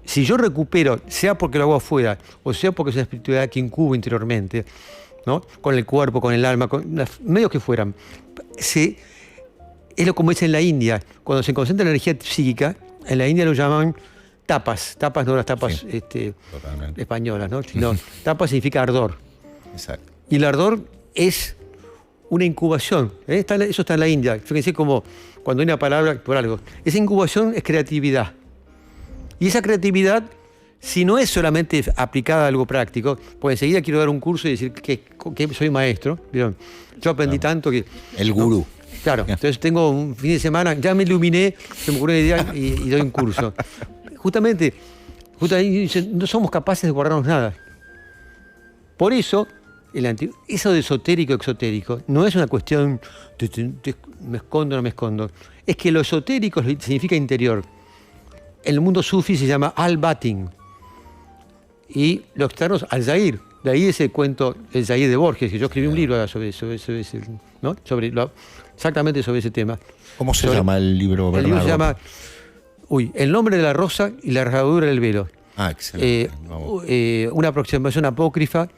Si yo recupero, sea porque lo hago afuera, o sea porque es una espiritualidad que incubo interiormente, ¿no? Con el cuerpo, con el alma, con los medios que fueran, es lo como es en la India. Cuando se concentra la energía psíquica, en la India lo llaman tapas no las tapas Sí, totalmente. españolas, ¿no? Sino tapas significa ardor. Exacto. Y el ardor es una incubación. Eso está en la India. Fíjense como cuando hay una palabra por algo. Esa incubación es creatividad. Y esa creatividad, si no es solamente aplicada a algo práctico, pues enseguida quiero dar un curso y decir que soy maestro. ¿Vieron? Yo aprendí tanto que... El gurú. Claro, entonces tengo un fin de semana, ya me iluminé, se me ocurrió una idea y doy un curso. Justamente no somos capaces de guardarnos nada. Por eso, eso de esotérico exotérico no es una cuestión de me escondo o no me escondo. Es que lo esotérico significa interior. En el mundo sufi se llama al-batin. Y lo externo es al-zahir. De ahí ese cuento, el Zahir de Borges, que yo escribí un libro sobre ¿no? Exactamente sobre ese tema. ¿Cómo se llama el libro, Bernardo? El libro se llama El nombre de la rosa y la rasgadura del velo. Ah, excelente. Una aproximación apócrifa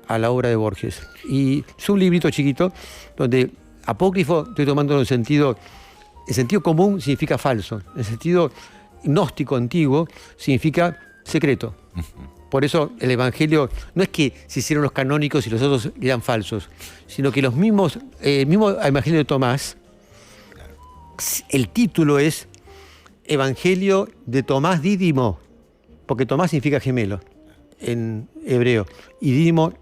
a la obra de Borges. Y es un librito chiquito donde apócrifo estoy tomando en el sentido común significa falso. El sentido gnóstico antiguo significa secreto. Por eso el Evangelio no es que se hicieron los canónicos y los otros eran falsos, sino que el mismo Evangelio de Tomás, el título es Evangelio de Tomás Dídimo, porque Tomás significa gemelo en hebreo y Dídimo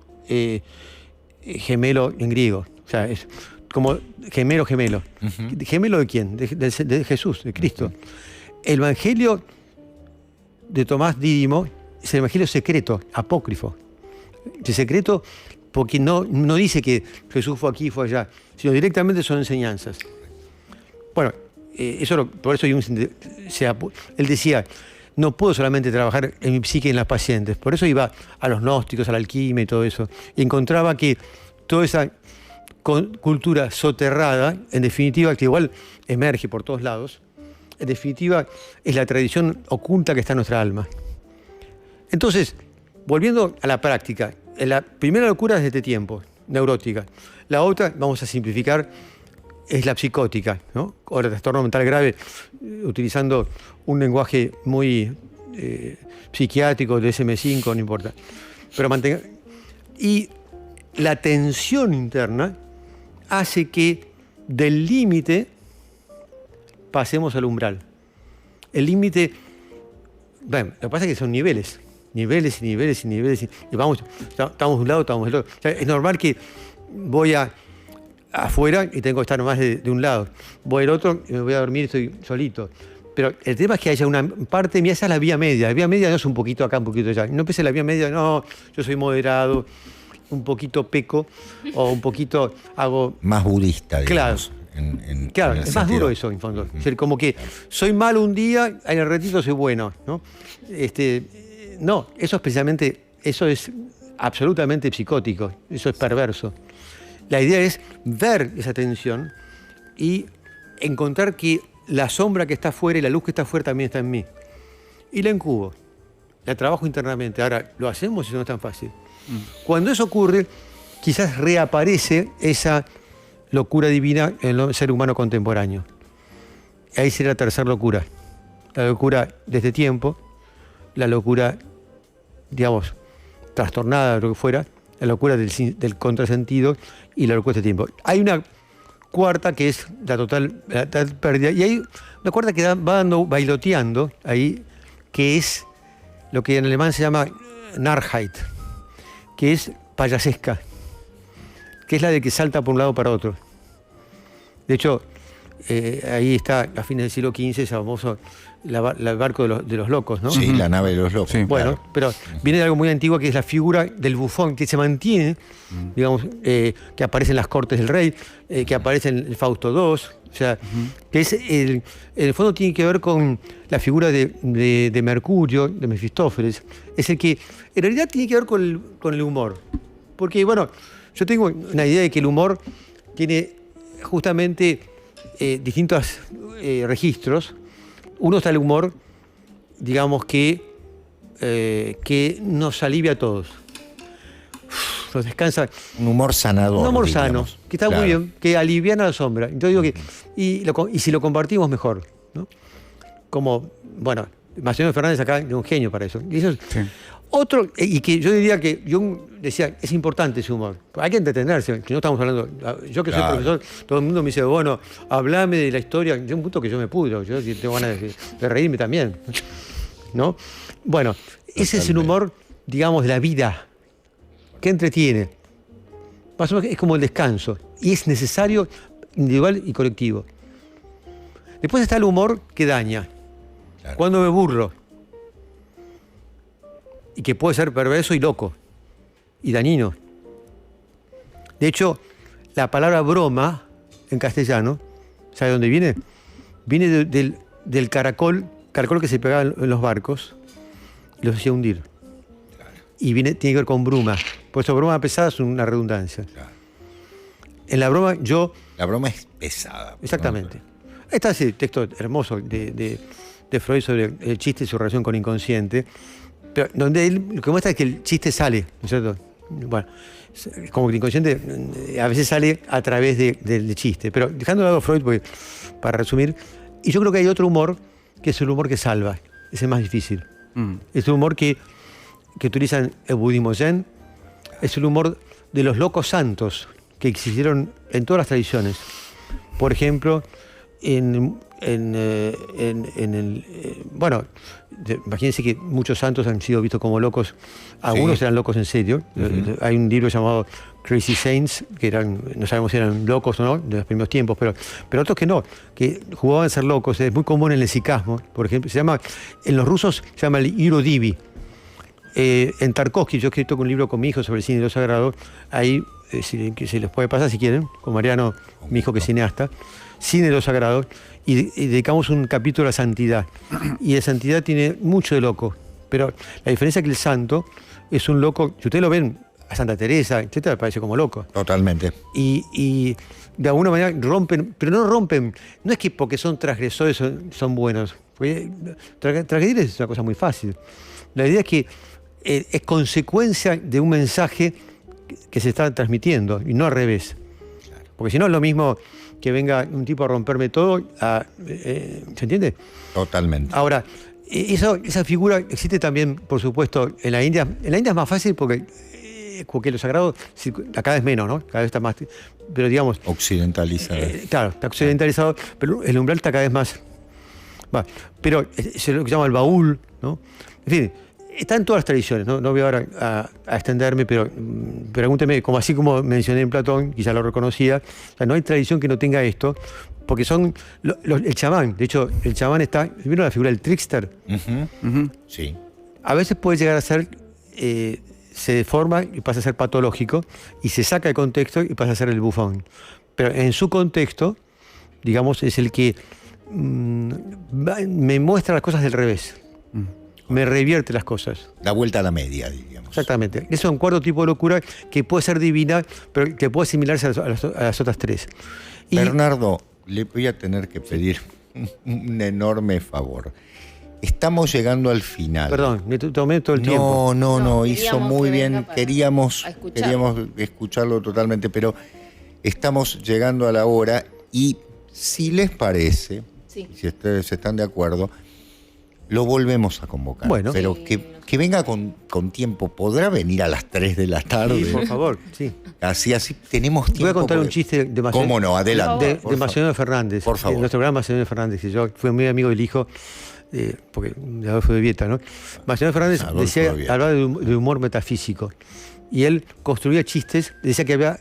gemelo en griego. O sea, es como gemelo. Uh-huh. ¿Gemelo de quién? De Jesús, de Cristo. Uh-huh. El Evangelio de Tomás Dídimo es el Evangelio secreto, apócrifo. El secreto porque no dice que Jesús fue aquí, fue allá, sino directamente son enseñanzas. Bueno, por eso él decía, no puedo solamente trabajar en mi psique y en las pacientes. Por eso iba a los gnósticos, a la alquimia y todo eso. Y encontraba que toda esa cultura soterrada, en definitiva, que igual emerge por todos lados, en definitiva es la tradición oculta que está en nuestra alma. Entonces, volviendo a la práctica, la primera locura es de este tiempo, neurótica. La otra, vamos a simplificar, es la psicótica, ¿no? O el trastorno mental grave, utilizando un lenguaje muy psiquiátrico, de DSM-5, no importa. Pero y la tensión interna hace que del límite pasemos al umbral. El límite, bueno, lo que pasa es que son niveles. Niveles. Y vamos, estamos de un lado, estamos del otro. O sea, es normal que voy afuera y tengo que estar más de un lado. Voy al otro y me voy a dormir y estoy solito. Pero el tema es que haya una parte mía, esa es la vía media. La vía media no es un poquito acá, un poquito allá. No pese la vía media, no, yo soy moderado, un poquito peco o un poquito hago... Más budista, digamos. Claro. Claro, es más duro eso, en fondo. Uh-huh. Es decir, como que soy malo un día, en el ratito soy bueno, ¿no? No, eso es absolutamente psicótico, eso es perverso. La idea es ver esa tensión y encontrar que la sombra que está afuera y la luz que está afuera también está en mí. Y la incubo, la trabajo internamente. Ahora, ¿lo hacemos y no es tan fácil? Cuando eso ocurre, quizás reaparece esa locura divina en el ser humano contemporáneo. Ahí será la tercera locura. La locura de este tiempo, la locura, digamos, trastornada, lo que fuera, la locura del contrasentido y la locura de este tiempo. Hay una cuarta que es la total pérdida, y hay una cuarta que va dando, bailoteando ahí, que es lo que en alemán se llama Narrheit, que es payasesca, que es la de que salta por un lado para otro. De hecho, ahí está, a fines del siglo XV, ese famoso el barco de los locos, ¿no? Sí, la nave de los locos. Sí. Bueno, claro. pero viene de algo muy antiguo que es la figura del bufón, que se mantiene, digamos, que aparece en las cortes del rey, que aparece en el Fausto II, o sea, que es en el fondo tiene que ver con la figura de Mercurio, de Mefistófeles, es el que en realidad tiene que ver con el humor. Porque, bueno, yo tengo una idea de que el humor tiene justamente distintos registros. Uno está el humor, digamos, que nos alivia a todos. Nos descansa. Un humor sanador. Un humor diríamos. sano, que está Claro. muy bien, que aliviana la sombra. Entonces digo que, y si lo compartimos mejor, ¿no? Como, bueno, Macedonio Fernández acá es un genio para eso. Y eso es- Sí. Otro, y que yo diría que Jung decía, es importante ese humor. Hay que entretenerse, que no estamos hablando. Yo que soy Claro. profesor, todo el mundo me dice, bueno, hablame de la historia. Yo un punto que yo me pudro, yo tengo ganas de reírme también. ¿No? Bueno, ese es el humor, digamos, de la vida, que entretiene. Más o menos es como el descanso. Y es necesario, individual y colectivo. Después está el humor que daña. Claro. Cuando me burlo. Y que puede ser perverso y loco. Y dañino. De hecho, la palabra broma en castellano, ¿sabe dónde viene? Viene del caracol que se pegaba en los barcos y los hacía hundir. Y tiene que ver con bruma. Por eso broma pesada es una redundancia. Claro. En la broma yo... La broma es pesada. Exactamente. Está ese texto hermoso de Freud sobre el chiste y su relación con el inconsciente, pero donde él lo que muestra es que el chiste sale, ¿no es cierto? Bueno, como que el inconsciente a veces sale a través del chiste, pero dejando de lado Freud, para resumir, y yo creo que hay otro humor, que es el humor que salva, es el más difícil. Es el humor que utilizan el budismo zen, es el humor de los locos santos que existieron en todas las tradiciones. Por ejemplo, bueno, imagínense que muchos santos han sido vistos como locos, algunos Sí. eran locos en serio. Hay un libro llamado Crazy Saints, que no sabemos si eran locos o no, de los primeros tiempos, pero otros que no, que jugaban a ser locos. Es muy común en el sicasmo, por ejemplo, en los rusos se llama el Iro Divi. En Tarkovsky, yo he escrito un libro con mi hijo sobre el cine de lo sagrado, ahí que se les puede pasar si quieren, con Mariano, mi hijo que es cineasta, cine de lo sagrado, y dedicamos un capítulo a la santidad. Y la santidad tiene mucho de loco, pero la diferencia es que el santo es un loco, si ustedes lo ven, a Santa Teresa, etcétera, parece como loco. Totalmente. Y de alguna manera rompen, pero no rompen, no es que porque son transgresores son buenos, porque transgredir es una cosa muy fácil. La idea es que es consecuencia de un mensaje que se está transmitiendo y no al revés. Porque si no es lo mismo que venga un tipo a romperme todo, ¿se entiende? Totalmente. Ahora, esa figura existe también, por supuesto, en la India. En la India es más fácil porque lo sagrado cada vez menos, ¿no? Cada vez está más... Pero digamos... Occidentalizada. Claro, está occidentalizado, pero el umbral está cada vez más... pero es lo que se llama el baúl, ¿no? En fin, está en todas las tradiciones, ¿no? No voy ahora a extenderme, pero pregúnteme, así como mencioné en Platón, quizá lo reconocía, o sea, no hay tradición que no tenga esto, porque son el chamán. De hecho, el chamán ¿vieron la figura del trickster? Sí. A veces puede llegar a ser, se deforma y pasa a ser patológico, y se saca de contexto y pasa a ser el bufón. Pero en su contexto, digamos, es el que me muestra las cosas del revés. Me revierte las cosas. Da vuelta a la media, diríamos. Exactamente. Eso es un cuarto tipo de locura que puede ser divina, pero que puede asimilarse a las otras tres. Y Bernardo, le voy a tener que pedir un enorme favor. Estamos llegando al final. perdón, me tomé todo el tiempo. No, hizo queríamos muy que bien. venga para Queríamos escucharlo totalmente, pero estamos llegando a la hora y si les parece, Sí. si ustedes están de acuerdo, lo volvemos a convocar. Bueno. Pero Sí, que venga con tiempo. ¿Podrá venir a las 3 de la tarde? Sí, por favor, sí. Así tenemos tiempo. Voy a contar un porque- chiste de ¿Cómo no? Adelante. de por favor. Macedonio Fernández. Por favor. Nuestro gran Macedonio Fernández, que yo fui muy amigo del hijo, porque de Adolfo de Vieta, ¿no? Macedonio Fernández Adolfo de Vieta. hablaba de humor metafísico. Y él construía chistes, decía que había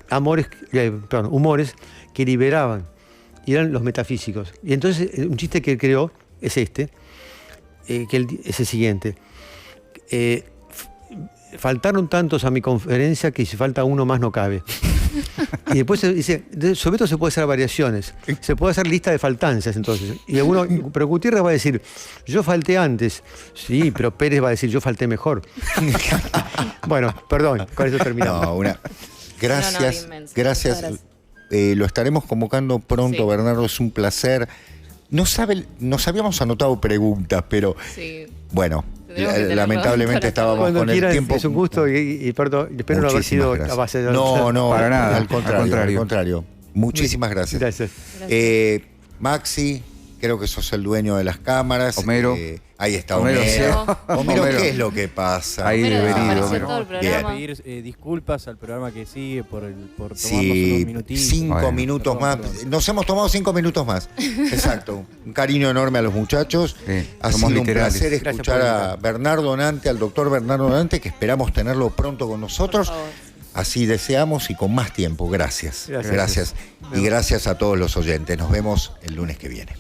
humores que liberaban y eran los metafísicos. Y entonces un chiste que él creó es este, es el siguiente. Faltaron tantos a mi conferencia que si falta uno más no cabe. Y después dice, sobre esto se puede hacer variaciones, se puede hacer lista de faltancias entonces. Y pero Gutiérrez va a decir, yo falté antes. Sí, pero Pérez va a decir, yo falté mejor. Bueno, perdón, con eso terminamos. No, gracias, inmenso. gracias. Muchas gracias. Lo estaremos convocando pronto, Sí. Bernardo, es un placer. Nos habíamos anotado preguntas, pero Sí. bueno, Tendremos que tenerlo lamentablemente para estábamos Cuando con el quieras, tiempo. es un gusto y perdón, espero no haber Muchísimas sido gracias. a base de... No, Para nada, al contrario. Muchísimas gracias. Gracias. Maxi, creo que sos el dueño de las cámaras. Homero. Ahí está Homero, Homero. sí. Homero, Homero. ¿qué es lo que pasa? Ahí Homero devenido, desapareció Homero. todo el Bien. programa. Pedir disculpas al programa que sigue por tomarnos Sí, unos minutitos. 5 Bueno, minutos perdón, más. perdón. Nos hemos tomado 5 minutos más. Exacto. Un cariño enorme a los muchachos. Sí, Ha somos sido un literales. placer Gracias escuchar por a invitar. Bernardo Nante, al doctor Bernardo Nante, que esperamos tenerlo pronto con nosotros. Por favor. Así deseamos y con más tiempo. Gracias. Gracias. Gracias. Y gracias a todos los oyentes. Nos vemos el lunes que viene.